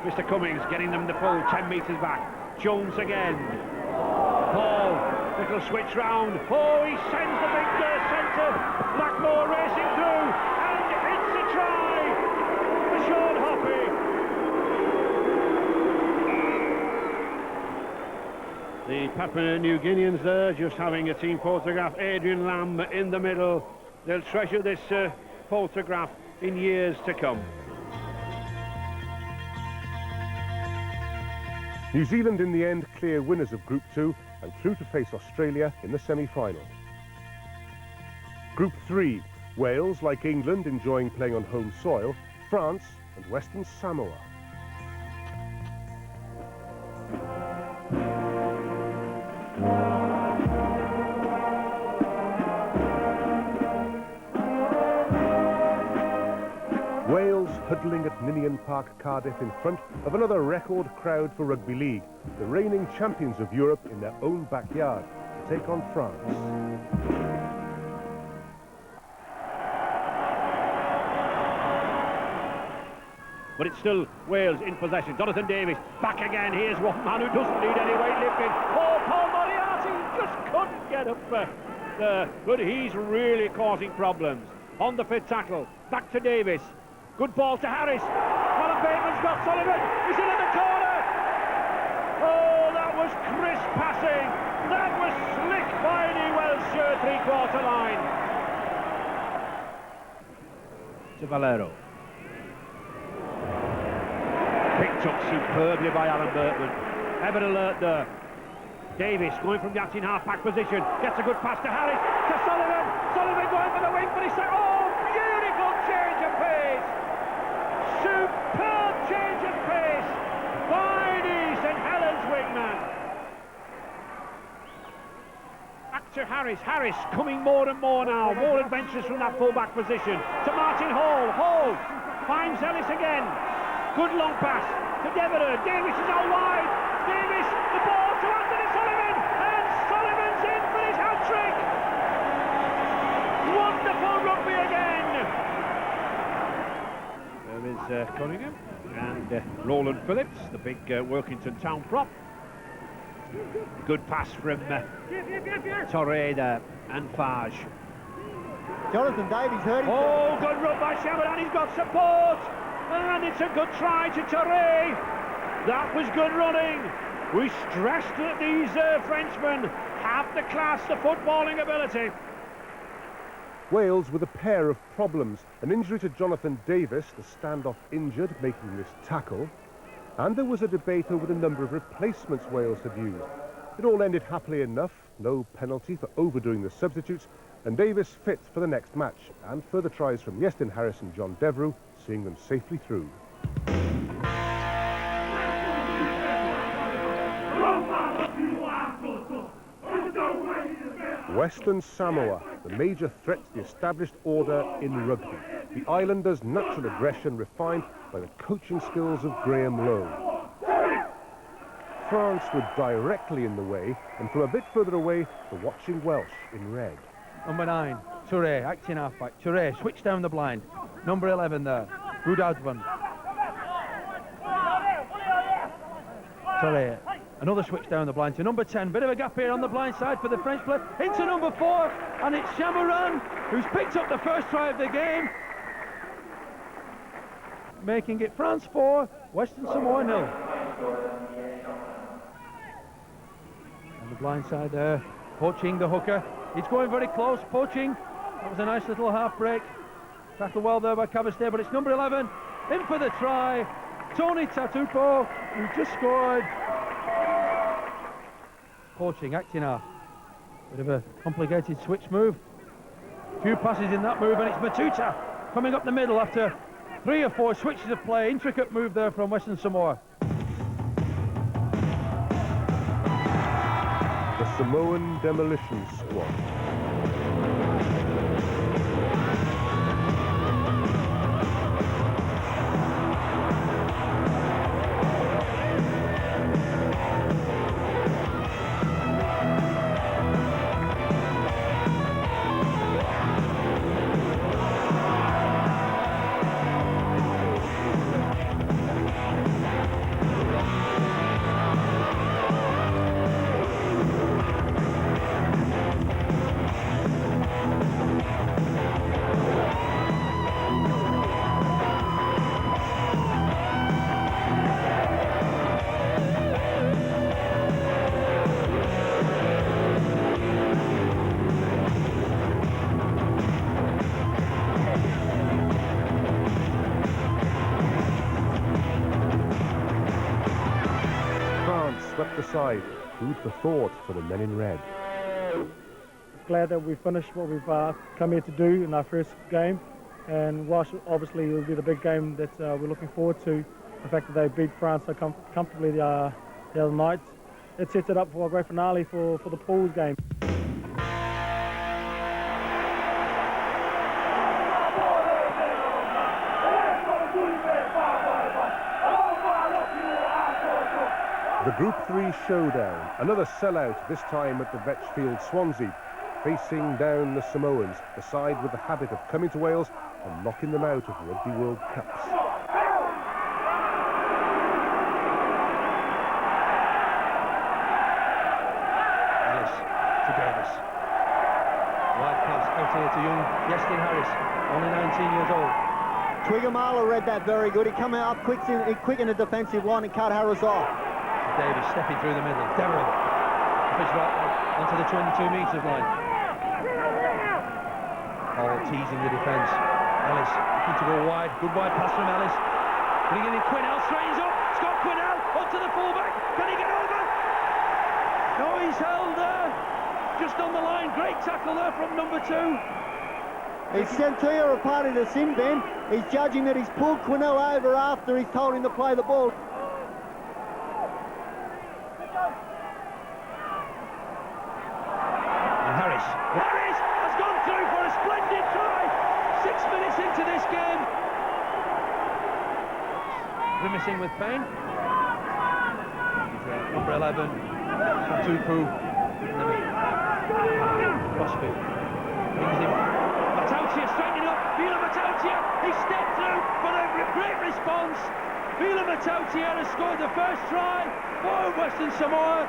Mr. Cummings getting them the full 10 metres back. Jones again. Paul, little switch round. Oh, he sends the big centre. Blackmore racing through. And it's a try for Sean Hoppy. The Papua New Guineans there just having a team photograph. Adrian Lamb in the middle. They'll treasure this photograph in years to come. New Zealand in the end clear winners of Group 2 and through to face Australia in the semi-final. Group 3, Wales, like England, enjoying playing on home soil, France and Western Samoa. Wales huddling at Ninian Park, Cardiff, in front of another record crowd for Rugby League, the reigning champions of Europe in their own backyard, to take on France. But it's still Wales in possession. Jonathan Davies back again. Here's one man who doesn't need any weightlifting. Oh, Paul Moriarty just couldn't get up there. But he's really causing problems. On the fifth tackle, back to Davies. Good ball to Harris. Alan Bateman's got Sullivan. He's in at the corner. Oh, that was crisp passing. That was slick by the Welsh three-quarter line. To Valero. Picked up superbly by Alan Bertman. Ever alert there. Davies going from the acting half-back position. Gets a good pass to Harris. To Sullivan. Sullivan going for the wing, but he's... Oh, beautiful change of pace. Superb change of pace by the St. Helens wingman. Back to Harris. Harris coming more and more now. More adventures from that full-back position. To Martin Hall. Hall finds Ellis again. Good long pass to Devereux. Davies is out wide. Davies, the ball to Anthony Sullivan. And Sullivan's in for his hat-trick. Wonderful rugby again. is Cunningham, and Roland Phillips, the big Workington town prop. Good pass from Torre there, and Fage. Jonathan Davies hurt himself. Oh, good run by Shamaran, he's got support, and it's a good try to Torre. That was good running. We stressed that these Frenchmen have the class, the footballing ability. Wales with a pair of problems. An injury to Jonathan Davies, the standoff injured, making this tackle. And there was a debate over the number of replacements Wales had used. It all ended happily enough, no penalty for overdoing the substitutes, and Davies fit for the next match, and further tries from Iestyn Harris and John Devereux, seeing them safely through. Western Samoa, the major threat to the established order in rugby. The islanders' natural aggression refined by the coaching skills of Graham Lowe. France were directly in the way, and from a bit further away, the watching Welsh in red. Number 9, Touré, acting half-back. Touré, switch down the blind. Number 11 there, Boudadouin. Touré, another switch down the blind to number 10. Bit of a gap here on the blind side for the French player. Into number 4, and it's Shamaran, who's picked up the first try of the game. Making it France 4, Western Samoa 0. On the blind side there, Poaching the hooker. He's going very close, Poaching. That was a nice little half break. Tackled well there by Cavastay, but it's number 11. In for the try, Tony Tatupo, who just scored. Poaching, acting half. Bit of a complicated switch move. A few passes in that move, and it's Matuta coming up the middle after 3 or 4 switches of play. Intricate move there from Western Samoa. The Samoan Demolition Squad. Swept aside, food for thought for the men in red. Glad that we finished what we've come here to do in our first game, and whilst obviously it will be the big game that we're looking forward to, the fact that they beat France so comfortably the other night, it sets it up for a great finale for the pools game. The Group 3 showdown, another sellout, this time at the Vetchfield Swansea, facing down the Samoans, the side with the habit of coming to Wales and knocking them out of Rugby World Cups. Ellis to Davis. Wide pass out here to young Iestyn Harris, only 19 years old. Twiggamala read that very good. He came out up quick in the defensive line and cut Harris off. Davis stepping through the middle. Devereux off his right leg onto the 22 metres line. All teasing the defence. Ellis looking to go wide. Good wide pass from Ellis. Bringing in Quinnell, straightens up. Scott Quinnell up to the fullback. Can he get over? No, he's held there. Just on the line. Great tackle there from number 2. He's sent Tia a party to Sim then. He's judging that he's pulled Quinnell over after he's told him to play the ball. Harris has gone through for a splendid try. 6 minutes into this game. Grimacing with pain. Number 11, Tatupu. Crosby brings him Matautia straightening up. Vila Matautia, he stepped through, but a great response. Vila Matautia has scored the first try for Western Samoa.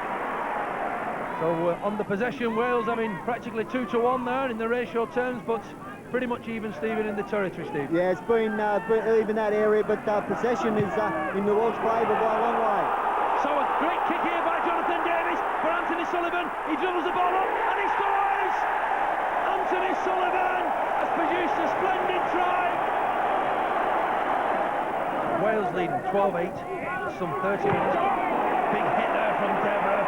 So on the possession, Wales, I mean, practically 2-1 there in the ratio terms, but pretty much even, Stephen, in the territory, Steve. Yeah, it's been even that area, but possession is in the Welsh favour by a long way. So a great kick here by Jonathan Davies for Anthony Sullivan. He dribbles the ball up and he scores! Anthony Sullivan has produced a splendid try. Wales leading 12-8, some 30 minutes. Big hit there from Deborah.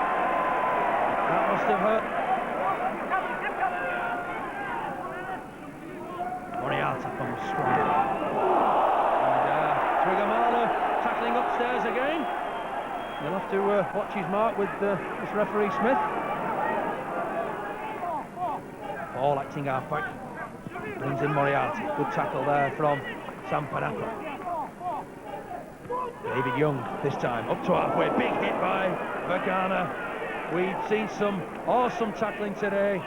That must have hurt. Moriarty comes strong. And Tuigamala tackling upstairs again. He'll have to watch his mark with this referee Smith. Ball acting half-back. Brings in Moriarty. Good tackle there from Sam Panapa. David Young this time up to halfway. Big hit by Vagana. We've seen some awesome tackling today.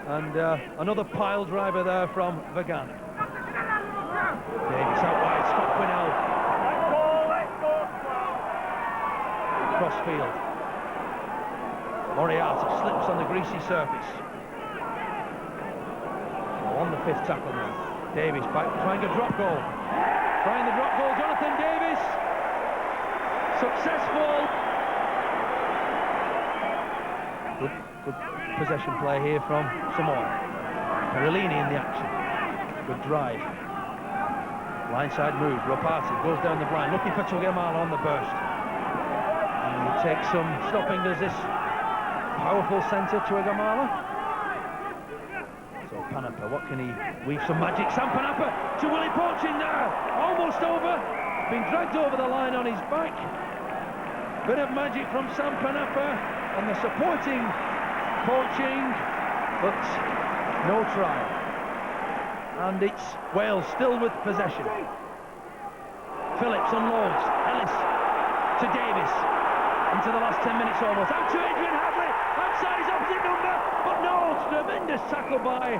And another pile driver there from Vagana. Davis out wide. Scott Quinnell. Crossfield. Moriarty slips on the greasy surface. On the fifth tackle now. Davis back, trying a drop goal. Trying the drop goal, Jonathan Davis. Successful. Good possession play here from Samoa. Perellini in the action. Good drive. Blindside move. Ropati goes down the blind, looking for Tuigamala on the burst. And he takes some stopping. There's this powerful centre, Tuigamala. So Panapa, what can he weave some magic? Sam Panapa to Willie Porchin there. Almost over. Been dragged over the line on his back. Bit of magic from Sam Panapa and the supporting Porching, but no try. And it's Wales still with possession. Phillips unloads. Ellis to Davis. Into the last 10 minutes almost. Out to Adrian Hadley. Outside his opposite number. But no, tremendous tackle by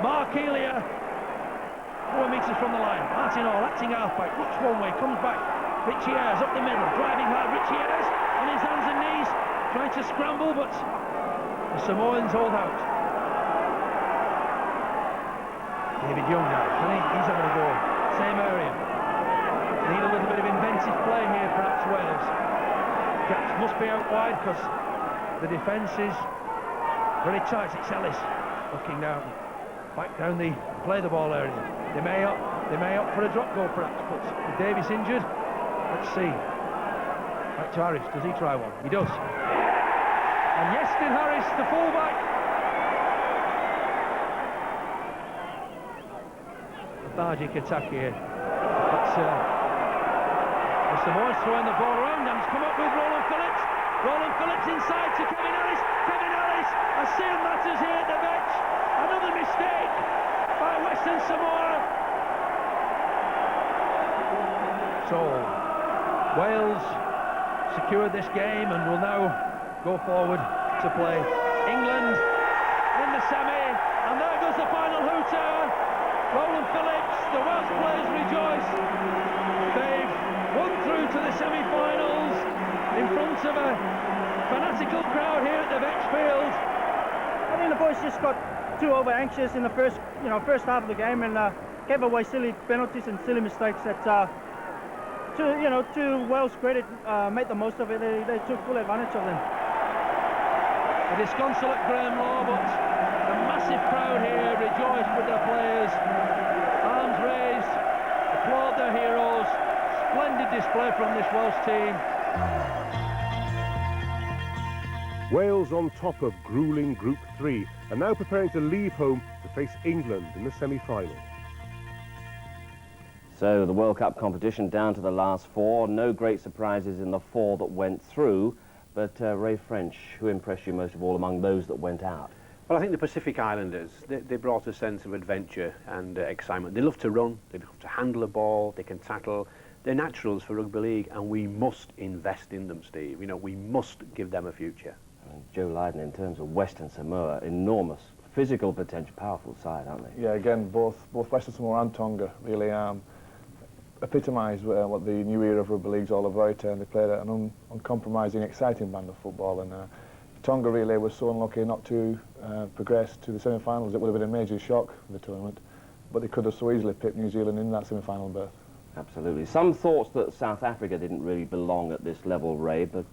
Mark Elia. 4 metres from the line. Martin Hall acting halfback. Looks one way. Comes back. Richie Ayres up the middle. Driving hard. Richie Ayres on his hands and knees. Trying to scramble, but the Samoans hold out. David Young now. He's having a go. Same area. Need a little bit of inventive play here, perhaps Wales. Gaps must be out wide because the defence is very tight. It's Ellis looking down. Back down the play the ball area. They may opt for a drop goal perhaps, but with Davis injured, let's see. Back to Harris. Does he try one? He does. And yes, did Harris, the fullback. Lethargic attack here. But the Samoans throwing the ball around and come up with Roland Phillips. Roland Phillips inside to Kevin Ellis. Kevin Ellis has sealed matters here at the bench. Another mistake by Western Samoa. So Wales secured this game and will now go forward to play England in the semi. And there goes the final hooter. Roland Phillips, the Welsh players rejoice. They've won through to the semi-finals in front of a fanatical crowd here at the Vetchfield. I think the boys just got too over anxious in the first half of the game and gave away silly penalties and silly mistakes that, to Wales' credit, made the most of it. They took full advantage of them. A disconsolate Graham Law, but a massive crowd here rejoiced with their players. Arms raised, applaud their heroes. Splendid display from this Welsh team. Wales on top of gruelling Group 3 are now preparing to leave home to face England in the semi-final. So the World Cup competition down to the last four. No great surprises in the four that went through. But Ray French, who impressed you most of all among those that went out? Well, I think the Pacific Islanders, they brought a sense of adventure and excitement. They love to run, they love to handle the ball, they can tackle. They're naturals for rugby league, and we must invest in them, Steve. You know, we must give them a future. I mean, Joe Lydon, in terms of Western Samoa, enormous physical potential, powerful side, aren't they? Yeah, again, both Western Samoa and Tonga really epitomise what the new era of rugby league's all about, and they played an uncompromising, exciting brand of football. And Tonga really was so unlucky not to progress to the semi-finals. It would have been a major shock for the tournament, but they could have so easily picked New Zealand in that semi-final berth. Absolutely. Some thoughts that South Africa didn't really belong at this level, Ray, but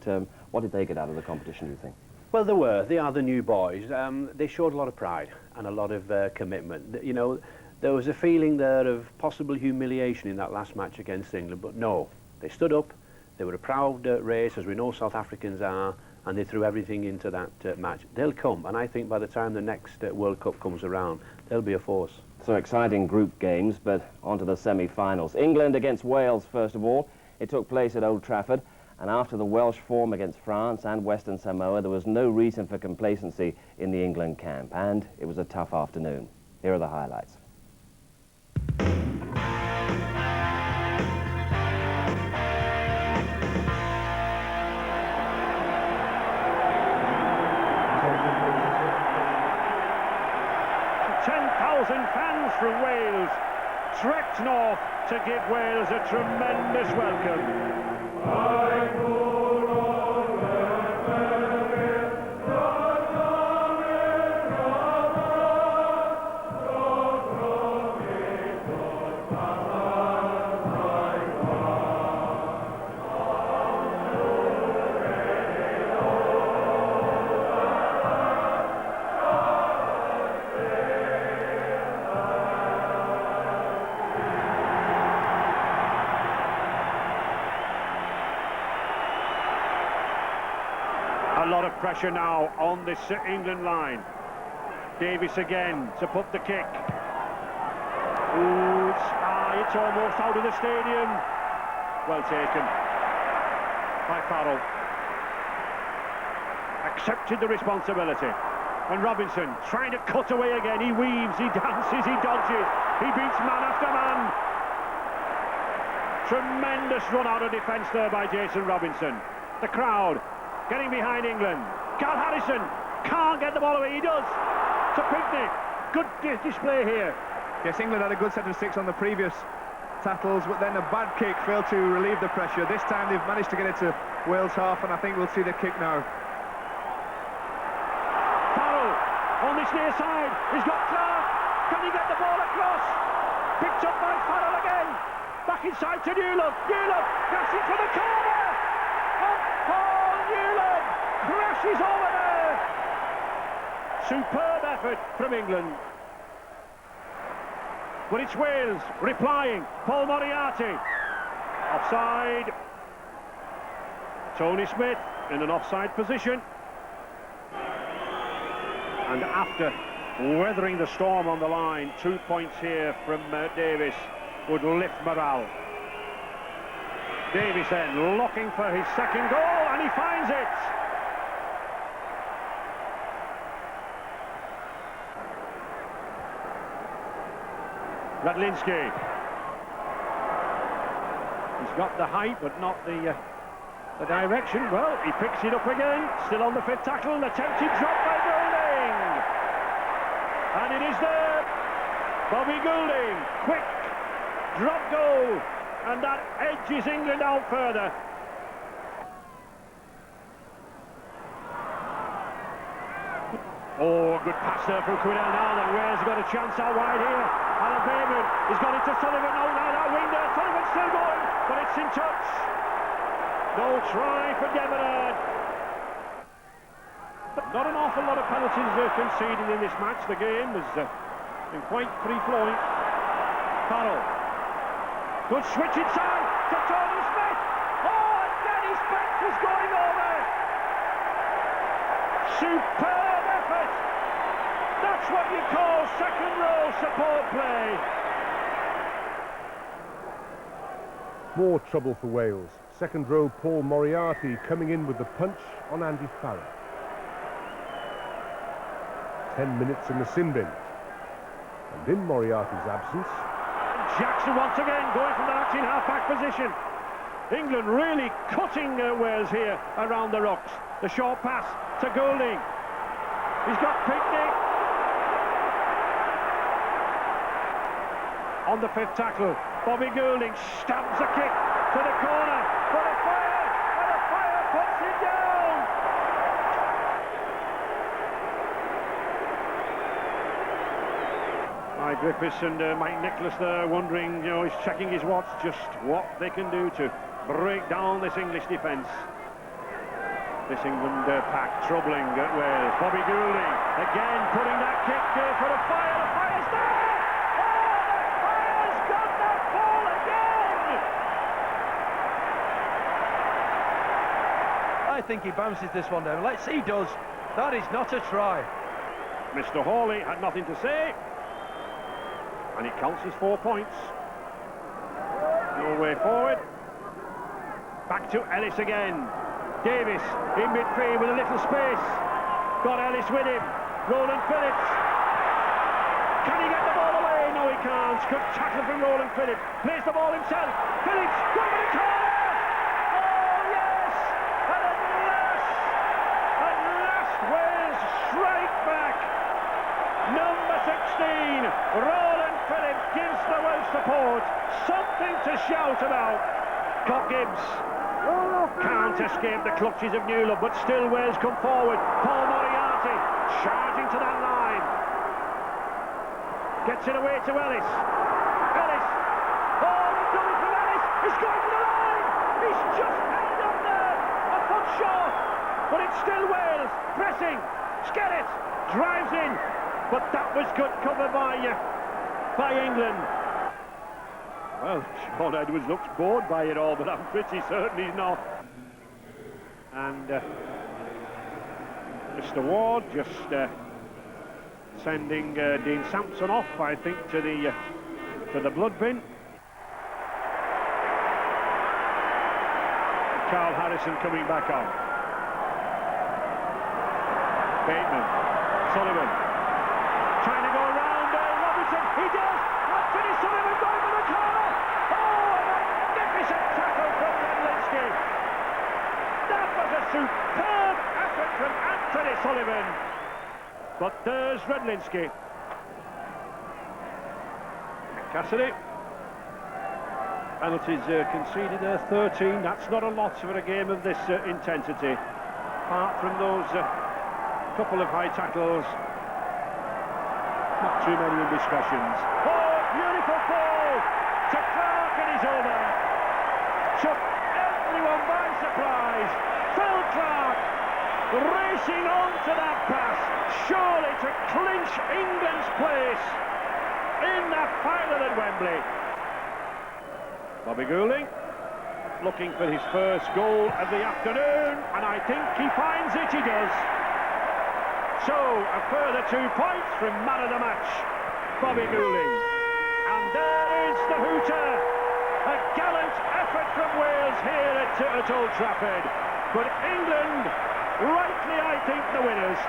what did they get out of the competition, do you think? Well, they are the new boys. They showed a lot of pride and a lot of commitment. You know, there was a feeling there of possible humiliation in that last match against England, but no, they stood up. They were a proud race, as we know South Africans are, and they threw everything into that match. They'll come, and I think by the time the next World Cup comes around, they'll be a force. So exciting group games, but on to the semi-finals. England against Wales, first of all. It took place at Old Trafford, and after the Welsh form against France and Western Samoa, there was no reason for complacency in the England camp, and it was a tough afternoon. Here are the highlights. Fans from Wales trekked north to give Wales a tremendous welcome. A lot of pressure now on this England line. Davis again to put the kick. Ooh, it's almost out of the stadium. Well taken by Farrell. Accepted the responsibility. And Robinson trying to cut away again. He weaves, he dances, he dodges. He beats man after man. Tremendous run out of defence there by Jason Robinson. The crowd getting behind England. Carl Harrison can't get the ball away. He does. To Pinkney. Good display here. Yes, England had a good set of six on the previous tackles, but then a bad kick failed to relieve the pressure. This time they've managed to get it to Wales half, and I think we'll see the kick now. Farrell on this near side. He's got Clark. Can he get the ball across? Picked up by Farrell again. Back inside to Newland. Newland crashing for the corner. Paul Newland crashes over there. Superb effort from England. But it's Wales replying. Paul Moriarty. Offside. Tony Smith in an offside position. And after weathering the storm on the line, 2 points here from Davis would lift morale. Davis then looking for his second goal, and he finds it. Radlinski. He's got the height, but not the direction. Well, he picks it up again. Still on the fifth tackle. An attempted drop by Goulding. And it is there. Bobby Goulding. Quick drop goal. And that edges England out further. Oh, good pass there from Quinnell now. Then Wales got a chance out wide here. Alan Bayman has got it to Sullivan. Oh, now that wing there. Sullivan's still going, but it's in touch. No try for Demerard. Not an awful lot of penalties conceded in this match. The game has been quite free-flowing. Farrell. Good switch inside to Tony Smith. Oh, and Danny Spence is going over. Superb effort. That's what you call second-row support play. More trouble for Wales. Second row Paul Moriarty coming in with the punch on Andy Farrell. 10 minutes in the sin bin. And in Moriarty's absence, Jackson once again going from the acting half-back position. England really cutting Wales here around the rocks. The short pass to Goulding. He's got Pinkney. on the 5th tackle. Bobby Goulding stabs the kick to the corner for the fire, and the fire puts it down. Mike Griffiths and Mike Nicholas there wondering, you know, he's checking his watch, just what they can do to break down this English defence. This England pack troubling at Wales. Bobby Goulding again putting that kick for the fire. The fire's there! Oh, the fire's got that ball again! I think he bounces this one down. Let's see, he does. That is not a try. Mr. Hawley had nothing to say, and it counts as 4 points. No way forward. Back to Ellis again. Davis in midfield with a little space. Got Ellis with him. Roland Phillips. Can he get the ball away? No, he can't. Good tackle from Roland Phillips. Plays the ball himself. Phillips going to the corner. Oh, yes! And at last, Wales strike back. Number 16, Roland Phillips gives the Welsh support something to shout about. Cock Gibbs can't escape the clutches of Newland, but still Wales come forward. Paul Moriarty charging to that line. Gets it away to Ellis. Ellis. Oh, the double from Ellis. He's going to the line. He's just held up there. A foot short. But it's still Wales. Pressing. Skerritt drives in. But that was good cover by England. Well, Sean Edwards looks bored by it all, but I'm pretty certain he's not. And Mr. Ward just sending Dean Sampson off, I think, to the blood bin. Carl Harrison coming back on. Bateman, Sullivan, trying to go around Robertson. He does. Anthony Sullivan going for the corner. Oh, a magnificent tackle from Redlinski. That was a superb effort from Anthony Sullivan. But there's Redlinski. Cassidy. Penalties conceded there, 13. That's not a lot for a game of this intensity. Apart from those couple of high tackles, not too many indiscretions. Oh, beautiful ball to Clark, and he's over. Took everyone by surprise. Phil Clark racing on to that pass, surely to clinch England's place in that final at Wembley. Bobby Goulding looking for his first goal of the afternoon, and I think he finds it, he does. So, a further 2 points from man of the match, Bobby Goulding. And there is the hooter. A gallant effort from Wales here at Old Trafford. But England, rightly I think the winners,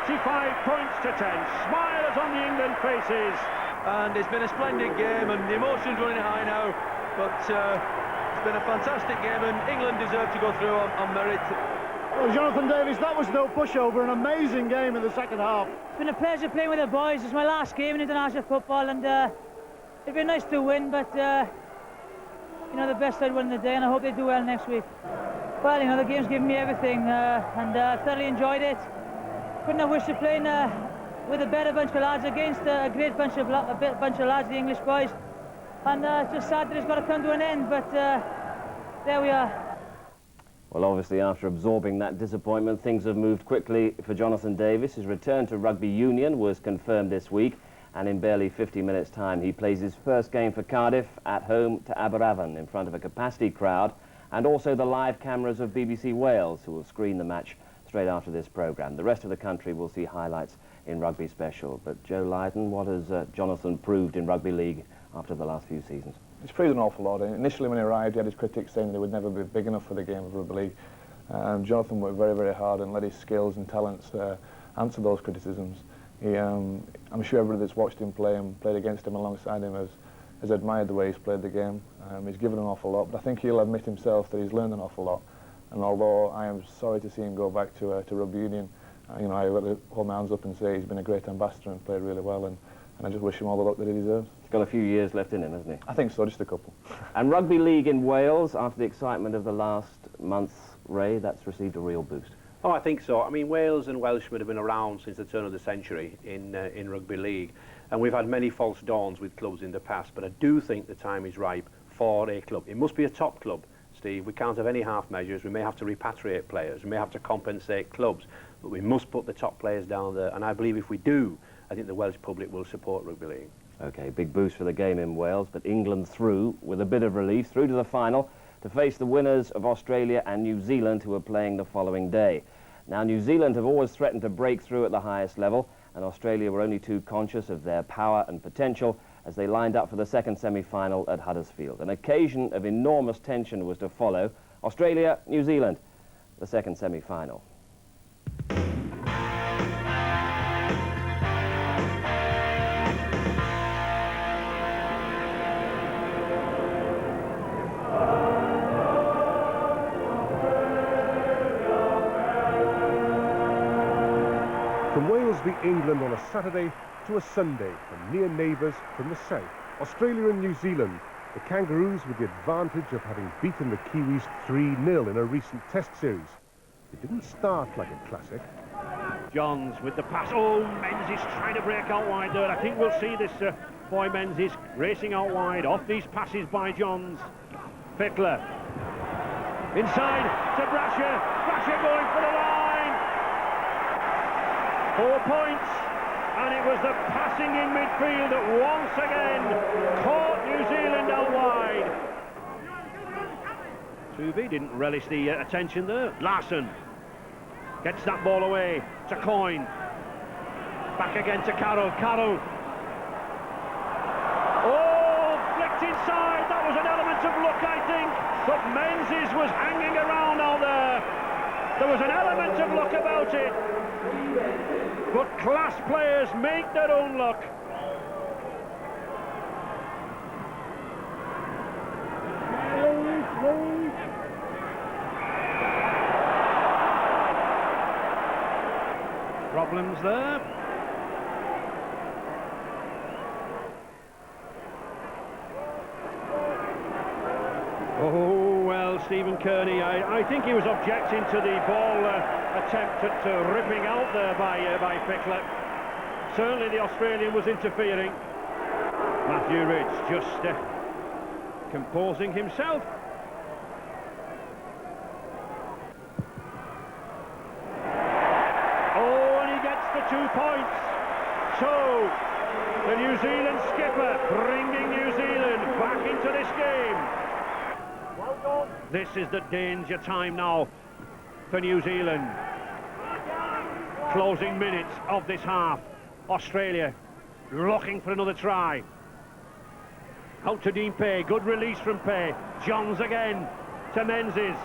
25 points to 10. Smiles on the England faces. And it's been a splendid game, and the emotion's running high now. But it's been a fantastic game, and England deserve to go through on merit. Well, Jonathan Davies, that was no pushover, an amazing game in the second half. It's been a pleasure playing with the boys. It's my last game in international football, and it'd been nice to win, but you know, the best side won the day, and I hope they do well next week. Well, you know, the game's given me everything, and thoroughly enjoyed it. Couldn't have wished to play with a better bunch of lads against a great bunch of lads, the English boys. And it's just sad that it's got to come to an end, but there we are. Well, obviously, after absorbing that disappointment, things have moved quickly for Jonathan Davies. His return to rugby union was confirmed this week, and in barely 50 minutes' time, he plays his first game for Cardiff at home to Aberavon in front of a capacity crowd, and also the live cameras of BBC Wales, who will screen the match straight after this programme. The rest of the country will see highlights in Rugby Special. But Joe Lydon, what has Jonathan proved in rugby league after the last few seasons? He's proved an awful lot. Initially, when he arrived, he had his critics saying that he would never be big enough for the game of rugby league. Jonathan worked very, very hard and let his skills and talents answer those criticisms. I'm sure everybody that's watched him play and played against him alongside him has admired the way he's played the game. He's given an awful lot, but I think he'll admit himself that he's learned an awful lot. And although I am sorry to see him go back to rugby union, you know, I've got to hold my hands up and say he's been a great ambassador and played really well. And and I just wish him all the luck that he deserves. He's got a few years left in him, hasn't he? I think so, just a couple. And rugby league in Wales, after the excitement of the last month, Ray, that's received a real boost. Oh, I think so. I mean, Wales and Welshmen have been around since the turn of the century in rugby league, and we've had many false dawns with clubs in the past, but I do think the time is ripe for a club. It must be a top club, Steve. We can't have any half measures. We may have to repatriate players. We may have to compensate clubs, but we must put the top players down there, and I believe if we do, I think the Welsh public will support rugby league. OK, big boost for the game in Wales, but England through with a bit of relief, through to the final, to face the winners of Australia and New Zealand, who are playing the following day. Now, New Zealand have always threatened to break through at the highest level, and Australia were only too conscious of their power and potential as they lined up for the second semi-final at Huddersfield. An occasion of enormous tension was to follow. Australia, New Zealand, the second semi-final. From Wales v England on a Saturday to a Sunday, from near neighbours from the south, Australia and New Zealand, the Kangaroos with the advantage of having beaten the Kiwis 3-0 in a recent test series. It didn't start like a classic. Johns with the pass. Oh, Menzies trying to break out wide there. I think we'll see this boy Menzies racing out wide off these passes by Johns. Fittler inside to Brasher. Brasher going for the line. 4 points, and it was the passing in midfield that once again caught New Zealand out wide. Tuvey didn't relish the attention there. Larson gets that ball away to Coyne. Back again to Carroll. Carroll. Oh, flicked inside. That was an element of luck, I think. But Menzies was hanging around out there. There was an element of luck about it. But class players make their own luck. Problems there. Oh, well, Stephen Kearney, I think he was objecting to the ball attempt at ripping out there by Fittler. Certainly the Australian was interfering. Matthew Ridge just composing himself. Oh, and he gets the 2 points. So, the New Zealand skipper bringing New Zealand back into this game. This is the danger time now for New Zealand. Closing minutes of this half. Australia looking for another try. Out to Dean Pay, good release from Pay. Johns again to Menzies.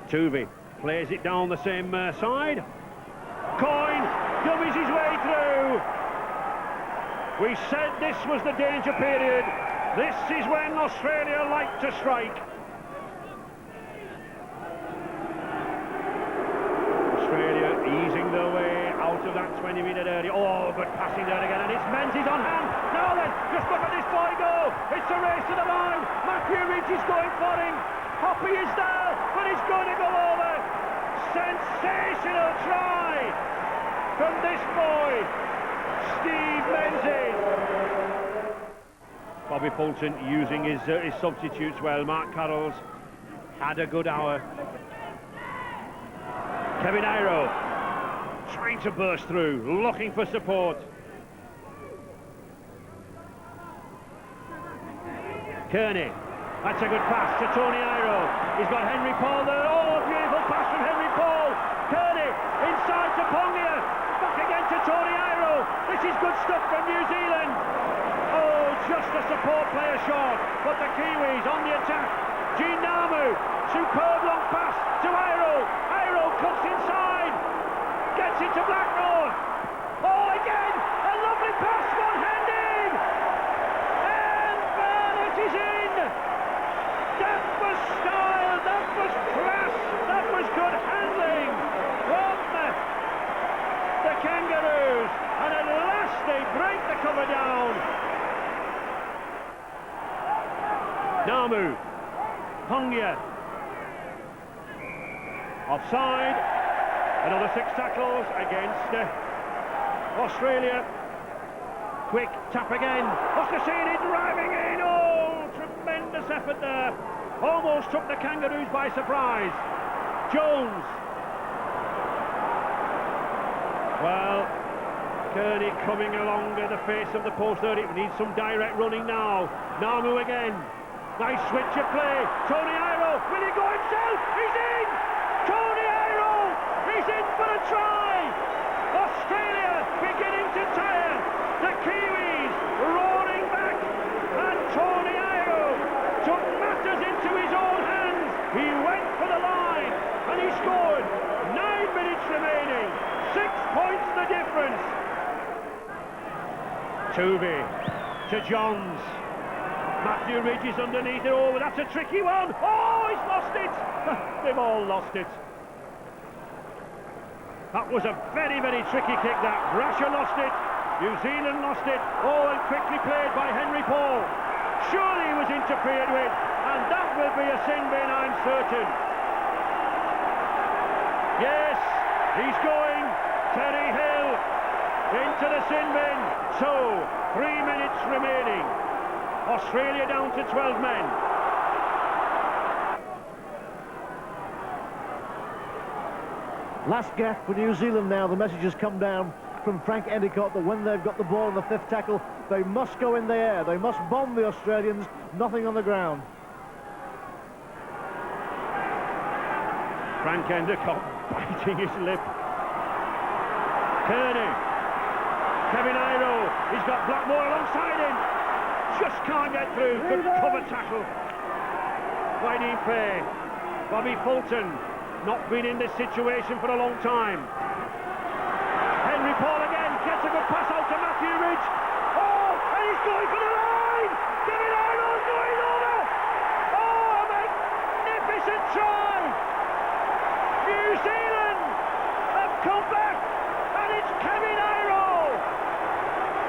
Tuvey plays it down the same side. Coyne dummies his way through. We said this was the danger period. This is when Australia like to strike. Australia easing their way out of that 20-metre area. Oh, good passing there again, and it's Menzies on hand. Now then, just look at this boy go. It's a race to the line. Matthew Ridge is going for him. Hoppy is there, but he's going to go over. Sensational try from this boy, Steve Menzies. Bobby Fulton using his substitutes well. Mark Carroll's had a good hour. Kevin Iro trying to burst through, looking for support. Kearney, that's a good pass to Tony Iro. He's got Henry Paul there. Oh, beautiful pass from Henry Paul. Kearney inside to Pongia. Back again to Tony Iro. This is good stuff from New Zealand. Oh, just a support player short, but the Kiwis on the attack. Jean Namu, superb long pass to Iro. Iro cuts inside, gets it to Blackmore. Oh, again, a lovely pass, one-handed. And Barnett is in. That was style, that was class, that was good handling from Kangaroos, and at last they break the cover down. Namu, Pongia, offside, another 6 tackles against Australia. Quick tap again, Ostasini driving in, oh, tremendous effort there, almost took the Kangaroos by surprise. Jones, well, Kearney coming along at the face of the post 30, needs some direct running now. Namu again, nice switch of play, Tony Iro, will he go himself? He's in! Tony Iro, he's in for a try! Australia beginning to tire, the Kiwis roaring back, and Tony Iro took matters into his own hands. He went for the line, and he scored. 9 minutes remaining, 6 points the difference. Tuvey to Johns. Matthew Ridge is underneath it. Oh, that's a tricky one. Oh, he's lost it. They've all lost it. That was a very, very tricky kick, that. Brasher lost it. New Zealand lost it. Oh, and quickly played by Henry Paul. Surely he was interfered with, and that will be a sin bin, I'm certain. Yes, he's going. Terry Hill into the sin bin. So, 3 minutes remaining. Australia down to 12 men. Last gap for New Zealand now. The message has come down from Frank Endicott that when they've got the ball in the 5th tackle, they must go in the air. They must bomb the Australians, nothing on the ground. Frank Endicott biting his lip. Kearney. Kevin Iro. He's got Blackmore alongside him. Just can't get through. Good cover tackle. Wainife. Bobby Fulton. Not been in this situation for a long time. Henry Paul again. Gets a good pass out to Matthew Ridge. Oh, and he's going for the line. Kevin Iro's going over. Oh, a magnificent try. New Zealand have come back, and it's Kevin Iro.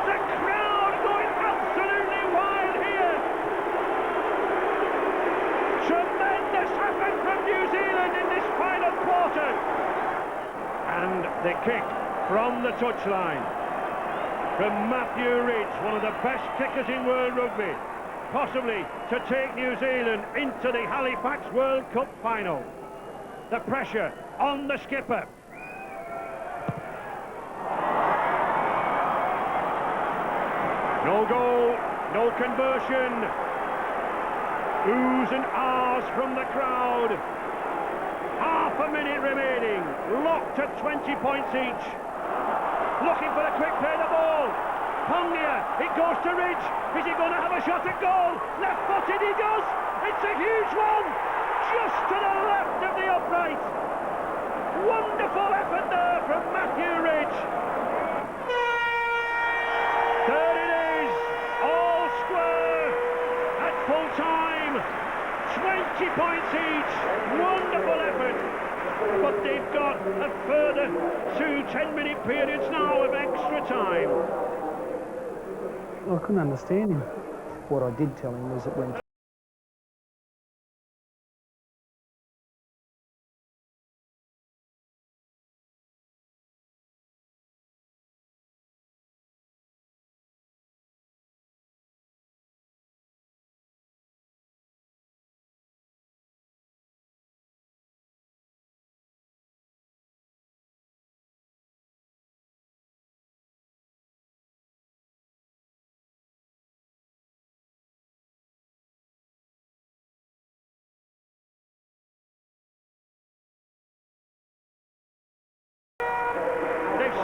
The crowd going absolutely wild here. Tremendous effort from New Zealand in this final quarter. And the kick from the touchline from Matthew Ridge, one of the best kickers in world rugby, possibly to take New Zealand into the Halifax World Cup final. The pressure on the skipper. No goal, no conversion. Oohs and ahs from the crowd. Half a minute remaining, locked at 20 points each. Looking for a quick play the ball. Pongia, it goes to Ridge. Is he going to have a shot at goal? Left-footed, he does. It's a huge one. Just to the left of the upright. Wonderful effort there from Matthew Ridge. There it is, all square at full time. 20 points each. Wonderful effort. But they've got a further 2 10-minute periods now of extra time. I couldn't understand him. What I did tell him was that when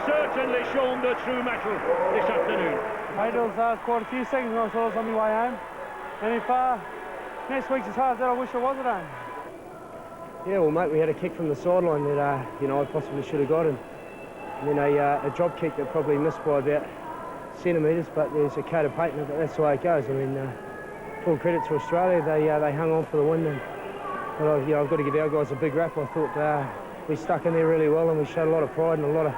Certainly shown the true metal this afternoon. I was quite a few seconds when I was on my way home. And if next week's as hard as that, I wish I was at home. Yeah, well, mate, we had a kick from the sideline that, you know, I possibly should have got. And then a drop kick that probably missed by about centimetres, but there's a coat of paint in it, but that's the way it goes. I mean, full credit to Australia. They hung on for the win. And, I've got to give our guys a big rap. I thought we stuck in there really well, and we showed a lot of pride and a lot of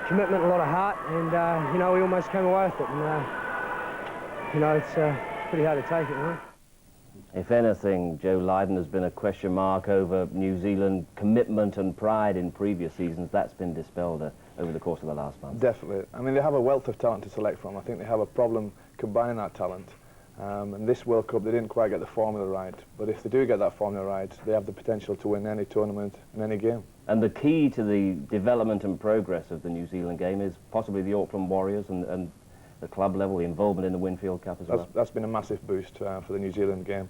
commitment, a lot of heart, and you know, we almost came away with it. And you know, it's pretty hard to take it, you know. If anything, Joe Lydon, has been a question mark over New Zealand commitment and pride in previous seasons. That's been dispelled over the course of the last month. Definitely. I mean, they have a wealth of talent to select from. I think they have a problem combining that talent. And this World Cup, they didn't quite get the formula right. But if they do get that formula right, they have the potential to win any tournament in any game. And the key to the development and progress of the New Zealand game is possibly the Auckland Warriors and the club level, the involvement in the Winfield Cup as well. That's been a massive boost for the New Zealand game.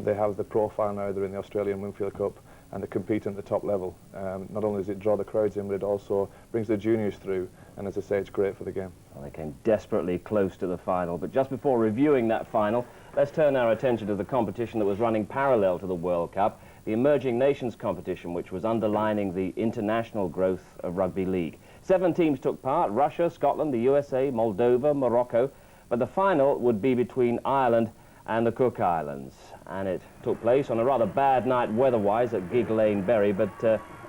They have the profile now, they're in the Australian Winfield Cup, and they compete at the top level. Not only does it draw the crowds in, but it also brings the juniors through, and as I say, it's great for the game. Well, they came desperately close to the final, but just before reviewing that final, let's turn our attention to the competition that was running parallel to the World Cup, the Emerging Nations competition, which was underlining the international growth of rugby league. 7 teams took part: Russia, Scotland, the USA, Moldova, Morocco, but the final would be between Ireland and the Cook Islands, and it took place on a rather bad night weather-wise at Gig Lane, Bury, but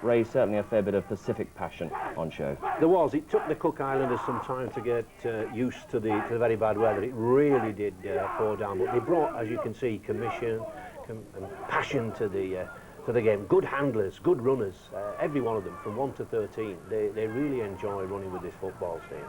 raised certainly a fair bit of Pacific passion on show. There was. It took the Cook Islanders some time to get used to the very bad weather. It really did pour down, but they brought, as you can see, commission and passion to the game. Good handlers, good runners, every one of them, from 1 to 13. They really enjoy running with this football team.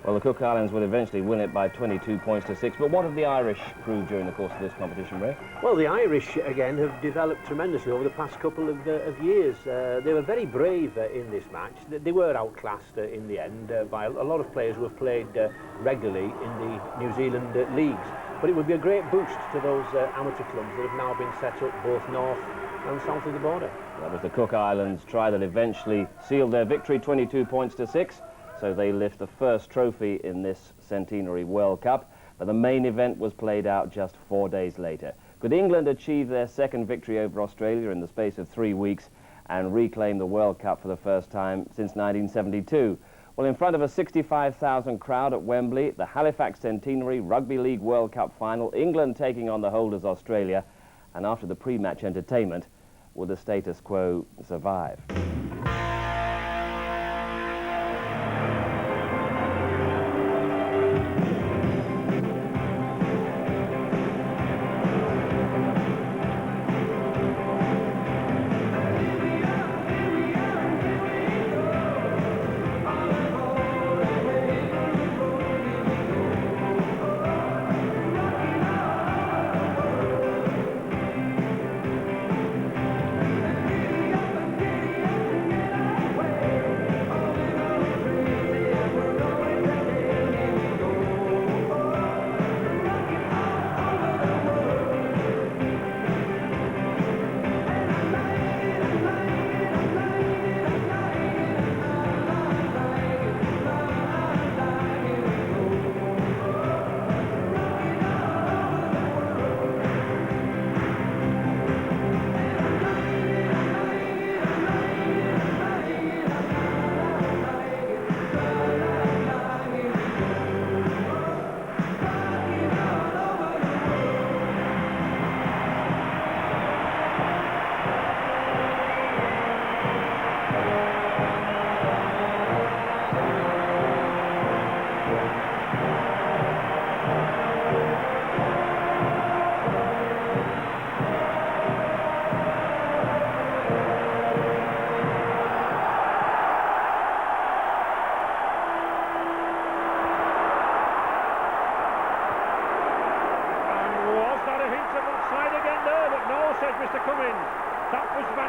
Well, the Cook Islands would eventually win it by 22 points to 6, but what have the Irish proved during the course of this competition, Ray? Well, the Irish, again, have developed tremendously over the past couple of years. They were very brave in this match. They were outclassed in the end by a lot of players who have played regularly in the New Zealand leagues. But it would be a great boost to those amateur clubs that have now been set up both north and south of the border. That was the Cook Islands try that eventually sealed their victory, 22 points to 6. So they lift the first trophy in this centenary World Cup, but the main event was played out just 4 days later. Could England achieve their second victory over Australia in the space of 3 weeks and reclaim the World Cup for the first time since 1972? Well, in front of a 65,000 crowd at Wembley, the Halifax Centenary Rugby League World Cup final, England taking on the holders Australia, and after the pre-match entertainment, will the status quo survive?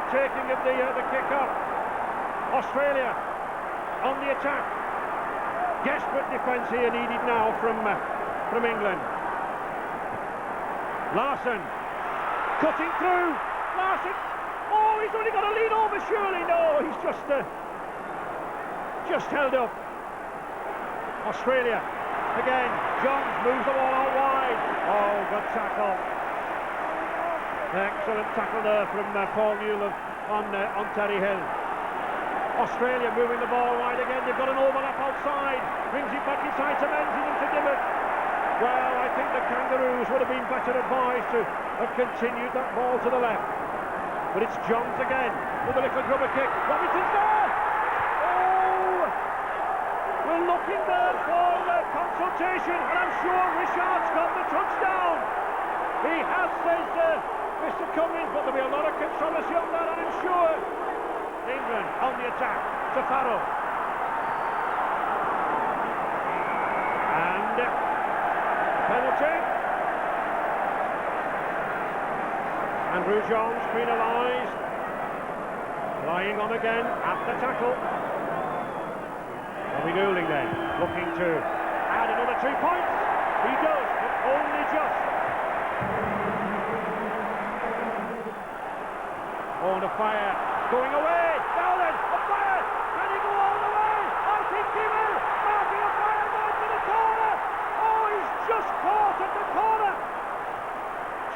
Taking of the kick-off. Australia on the attack. Desperate defence here needed now from England. Larson cutting through. Larson. Oh, he's only got to lean over. Surely no. He's just held up. Australia again. Johns moves the ball out wide. Oh, good tackle. Excellent tackle there from Paul Newland on Terry Hill. Australia moving the ball wide again. They've got an overlap outside. Brings it back inside to Menzies and to Dimmock. Well, I think the Kangaroos would have been better advised to have continued that ball to the left. But it's Johns again with a little grubber kick. Robinson's there! Oh! looking there for the consultation, and I'm sure Richard's got the touchdown. He has, says Mr. Cummings, but there'll be a lot of controversy on that, I'm sure. England on the attack to Farrell. And penalty. Andrew Johns penalised. Lying on again at the tackle. Bobby Goulding then, looking to add another 3 points. He does, but only just. On the fire, going away. Now then, the fire. Can he go all the way? I think he will. Marking a fire going to the corner. Oh, he's just caught at the corner.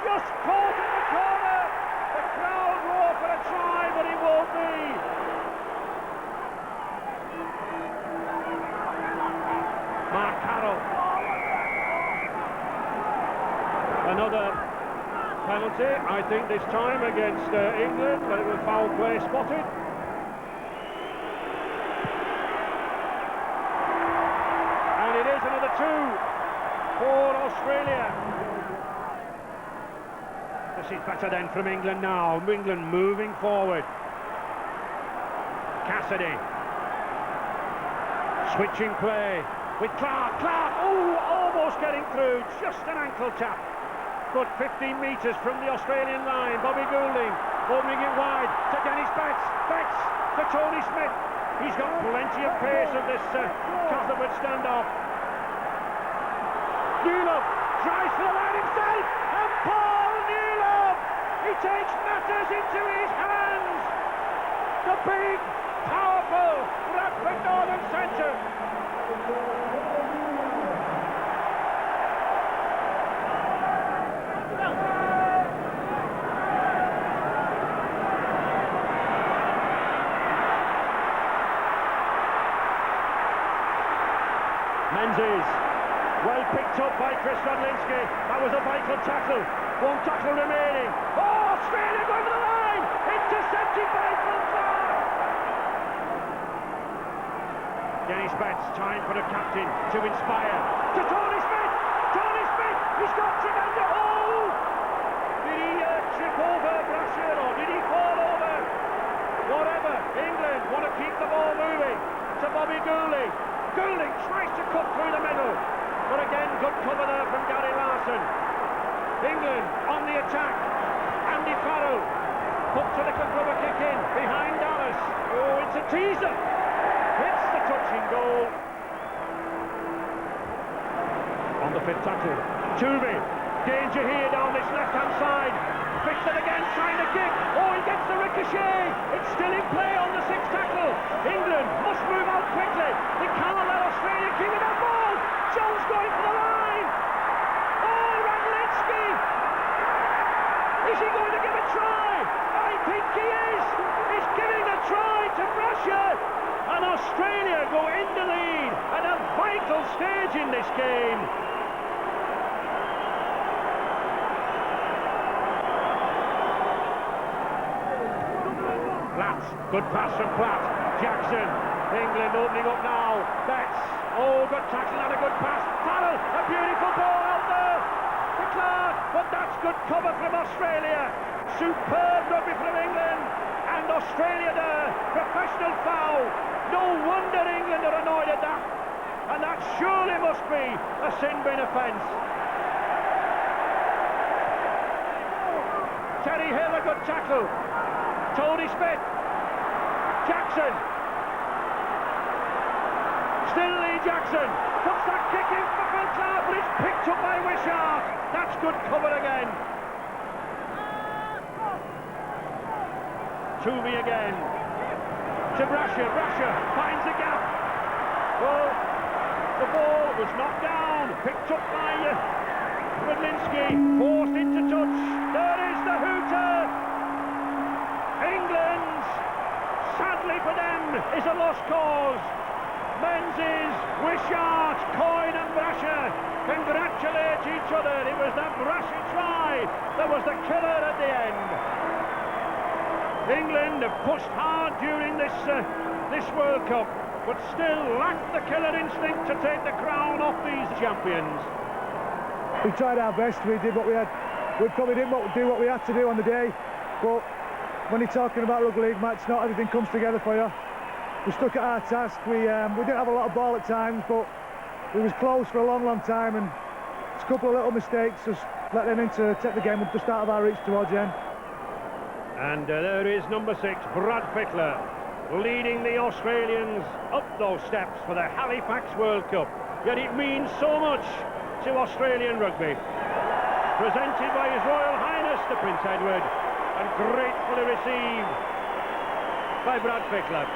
Just caught at the corner. The crowd roar for a try, but he won't be. Mark Carroll. Another penalty, I think this time against England, but it was foul play spotted. And it is another 2 for Australia. This is better then from England now. England moving forward. Cassidy. Switching play with Clark. Clark, oh, almost getting through. Just an ankle tap. But 15 metres from the Australian line. Bobby Goulding opening it wide to Dennis Betts. Betts to Tony Smith. He's got plenty of pace of this Cuthbert standoff. Newlove drives for the line himself. And Paul Newlove, he takes matters into his hands. The big, powerful Radford Northern centre. Menzies, well picked up by Chris Rodlinski. That was a vital tackle. 1 tackle remaining. Oh, Australia going for the line! Intercepted by Phil Clark! Dennis Betts, time for the captain to inspire. To Tony Smith! Tony Smith! He's got tremendous... Oh! Did he trip over Brasher, or did he fall over? Whatever. England want to keep the ball moving. To Bobby Goulding. Goulding tries to cut through the middle, but again, good cover there from Gary Larson. England on the attack. Andy Farrell puts a little rubber kick in behind Dallas. Oh, it's a teaser. Hits the touching goal. On the 5th tackle, Toovey. Danger here down this left-hand side. Fixed it again, trying to kick. Oh, he gets the ricochet. It's still in play on the 6th tackle. England must move out quickly. They can't let Australia keep it that ball. Jones going for the line. Oh, Radlinski. Is he going to give a try? I think he is. He's giving a try to Brasher. And Australia go in the lead at a vital stage in this game. Platt, good pass from Platt. Jackson, England opening up now. Betts, oh, good tackle and a good pass. Farrell, a beautiful ball out there to Clark, but that's good cover from Australia. Superb rugby from England, and Australia there. Professional foul. No wonder England are annoyed at that, and that surely must be a sin bin offence. Terry Hill, a good tackle. Tony Smith. Jackson. Still Lee Jackson. Puts that kick in for Phil Clark, but it's picked up by Wishart. That's good cover again. Toomey again. To Brasher. Brasher finds a gap. Well, the ball was knocked down. Picked up by Radlinski. Forced into touch. There is the hooter. England, sadly for them, is a lost cause. Menzies, Wishart, Coyne and Brasher congratulate each other. It was that Brasher try that was the killer at the end. England have pushed hard during this World Cup. but still lack the killer instinct to take the crown off these champions. We tried our best. We did what we had. We probably didn't do what we had to do on the day, but when you're talking about rugby league match, not everything comes together for you. We stuck at our task. We didn't have a lot of ball at times, but we was close for a long time, and it's a couple of little mistakes just let them in to take the game just out of our reach towards the end. And there is number 6, Brad Fittler, leading the Australians up those steps for the Halifax World Cup. Yet it means so much to Australian rugby. Presented by His Royal Highness the Prince Edward, and gratefully received by Brad Fittler.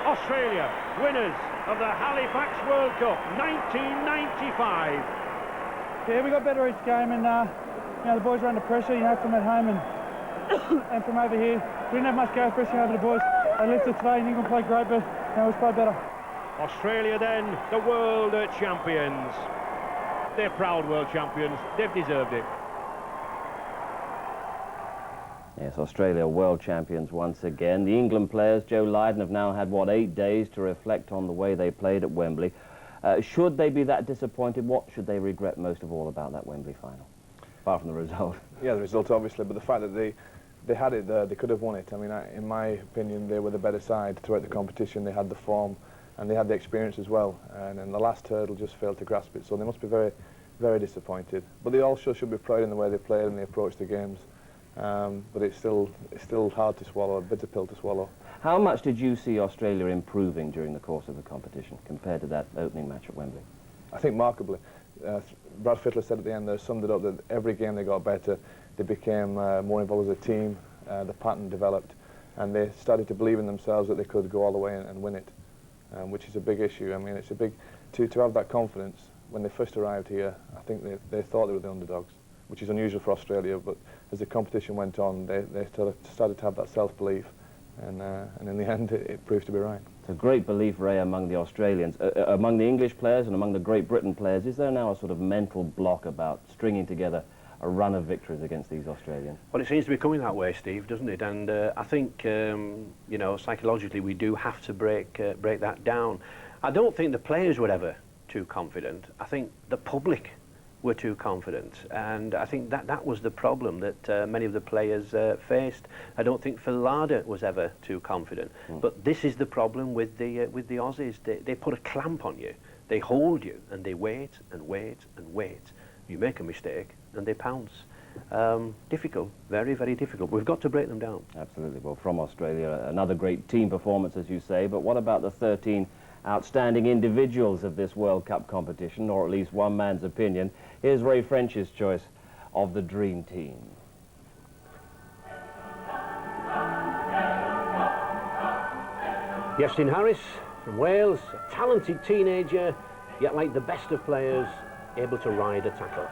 Australia, winners of the Halifax World Cup 1995. Yeah, we got better each game, and you know, the boys were under pressure, you know, from at home and and from over here. We didn't have much go pressing over the boys. They lifted today, and England played great, but you know, it was played better. Australia then, the world champions. They're proud world champions. They've deserved it. Yes, Australia world champions once again. The England players, Joe Lydon, have now had, what, 8 days to reflect on the way they played at Wembley. Should they be that disappointed, what should they regret most of all about that Wembley final? Apart from the result. Yeah, the result obviously, but the fact that they had it there, they could have won it. I mean, in my opinion, they were the better side throughout the competition. They had the form and they had the experience as well. And in the last hurdle just failed to grasp it. So they must be very, very disappointed. But they also should be proud in the way they played and they approached the games. But it's still hard to swallow, a bitter pill to swallow. How much did you see Australia improving during the course of the competition compared to that opening match at Wembley? I think markedly. Brad Fittler said at the end, they summed it up, that every game they got better, they became more involved as a team, the pattern developed, and they started to believe in themselves that they could go all the way and win it, which is a big issue. I mean, it's a big, to have that confidence. When they first arrived here, I think they thought they were the underdogs, which is unusual for Australia, but as the competition went on, they started to have that self-belief, and in the end, it proved to be right. It's a great belief, Ray, among the Australians. Among the English players and among the Great Britain players, is there now a sort of mental block about stringing together a run of victories against these Australians? Well, it seems to be coming that way, Steve, doesn't it? And I think, you know, psychologically we do have to break that down. I don't think the players were ever too confident. I think the public were too confident, and I think that was the problem that many of the players faced. I don't think Phil Larder was ever too confident, but this is the problem with the Aussies. They put a clamp on you, they hold you, and they wait and wait and wait. You make a mistake and they pounce. Difficult, very, very difficult. We've got to break them down. Absolutely. Well, from Australia, another great team performance, as you say, but what about the 13 outstanding individuals of this World Cup competition, or at least one man's opinion? Here's Ray French's choice of the dream team. Iestyn Harris from Wales, a talented teenager, yet like the best of players, able to ride a tackle.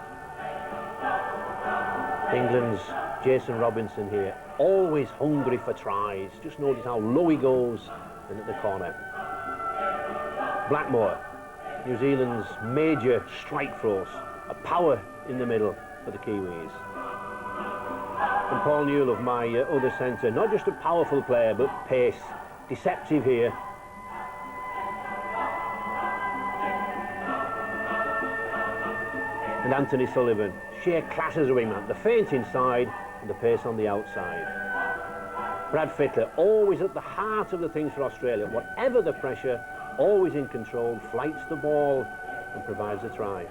England's Jason Robinson here, always hungry for tries. Just notice how low he goes and at the corner. Blackmore, New Zealand's major strike force, a power in the middle for the Kiwis. And Paul Newell of my other centre, not just a powerful player, but pace, deceptive here. And Anthony Sullivan, sheer class as a wingman, the feint inside and the pace on the outside. Brad Fittler, always at the heart of the things for Australia, whatever the pressure, always in control, flights the ball and provides a try.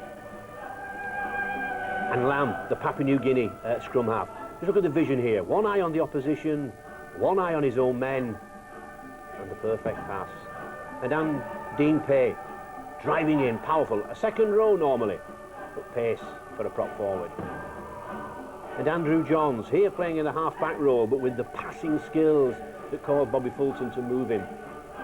And Lamb, the Papua New Guinea scrum half. Just look at the vision here. One eye on the opposition, one eye on his own men, and the perfect pass. And Dean Pay, driving in, powerful. A second row normally, but pace for a prop forward. And Andrew Johns, here playing in a half-back role, but with the passing skills that caused Bobby Fulton to move him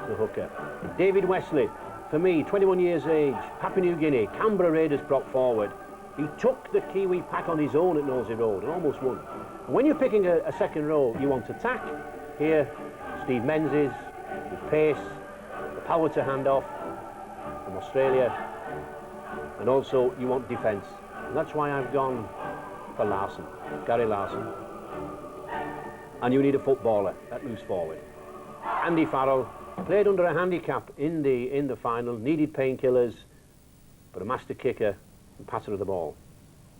to hooker. David Wesley, for me, 21 years age, Papua New Guinea, Canberra Raiders prop forward. He took the Kiwi pack on his own at Nosey Road and almost won. And when you're picking a second row, you want attack. Here, Steve Menzies, with pace, the power to hand off from Australia. And also, you want defence. And that's why I've gone for Larson, Gary Larson. And you need a footballer at loose forward. Andy Farrell, Played under a handicap in the final, needed painkillers, but a master kicker and passer of the ball.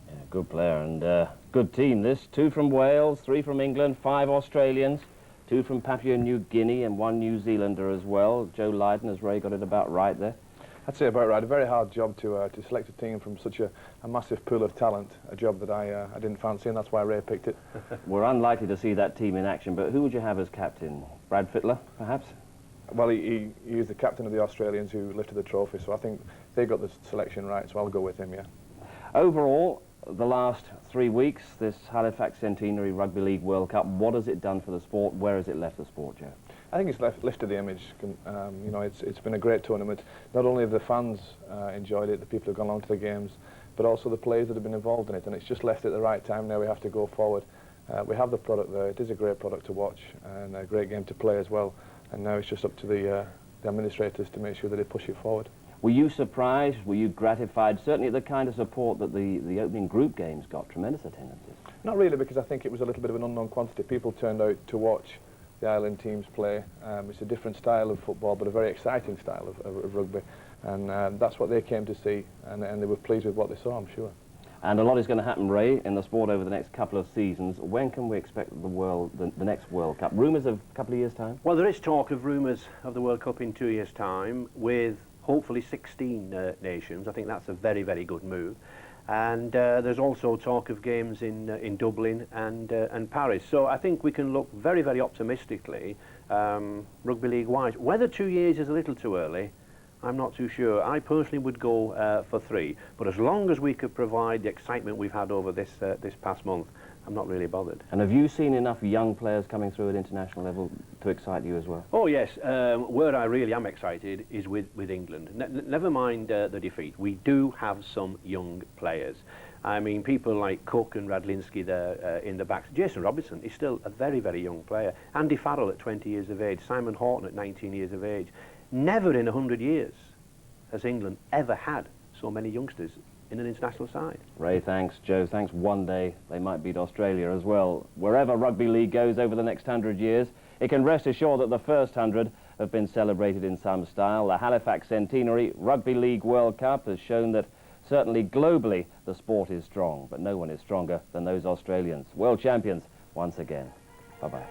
Yeah, good player and good team this. 2 from Wales, 3 from England, 5 Australians, 2 from Papua New Guinea and 1 New Zealander as well. Joe Lydon, has Ray got it about right there? I'd say about right. A very hard job to select a team from such a massive pool of talent, a job that I didn't fancy, and that's why Ray picked it. We're unlikely to see that team in action, but who would you have as captain? Brad Fittler, perhaps? Well, he was the captain of the Australians who lifted the trophy, so I think they got the selection right, so I'll go with him, yeah. Overall, the last 3 weeks, this Halifax Centenary Rugby League World Cup, what has it done for the sport? Where has it left the sport, Joe? I think it's lifted the image. You know, it's been a great tournament. Not only have the fans enjoyed it, the people who've gone along to the games, but also the players that have been involved in it, and it's just left at the right time. Now we have to go forward. We have the product there. It is a great product to watch and a great game to play as well. And now it's just up to the administrators to make sure that they push it forward. Were you surprised? Were you gratified? Certainly at the kind of support that the opening group games got, tremendous attendances. Not really, because I think it was a little bit of an unknown quantity. People turned out to watch the island teams play. It's a different style of football, but a very exciting style of rugby. And that's what they came to see, and they were pleased with what they saw, I'm sure. And a lot is going to happen, Ray, in the sport over the next couple of seasons. When can we expect the next World Cup? Rumours of a couple of years' time? Well, there is talk of rumours of the World Cup in 2 years' time, with hopefully 16 nations. I think that's a very, very good move. And there's also talk of games in Dublin and Paris. So I think we can look very, very optimistically rugby league-wise. Whether 2 years is a little too early, I'm not too sure. I personally would go for 3, but as long as we could provide the excitement we've had over this past month, I'm not really bothered. And have you seen enough young players coming through at international level to excite you as well? Oh yes, where I really am excited is with England. Never mind the defeat. We do have some young players. I mean, people like Cook and Radlinski there in the back. Jason Robinson is still a very, very young player. Andy Farrell at 20 years of age. Simon Horton at 19 years of age. Never in 100 years has England ever had so many youngsters in an international side. Ray, thanks. Joe, thanks. One day they might beat Australia as well. Wherever rugby league goes over the next 100 years, it can rest assured that the first 100 have been celebrated in some style. The Halifax Centenary Rugby League World Cup has shown that certainly globally the sport is strong, but no one is stronger than those Australians. World champions once again. Bye-bye.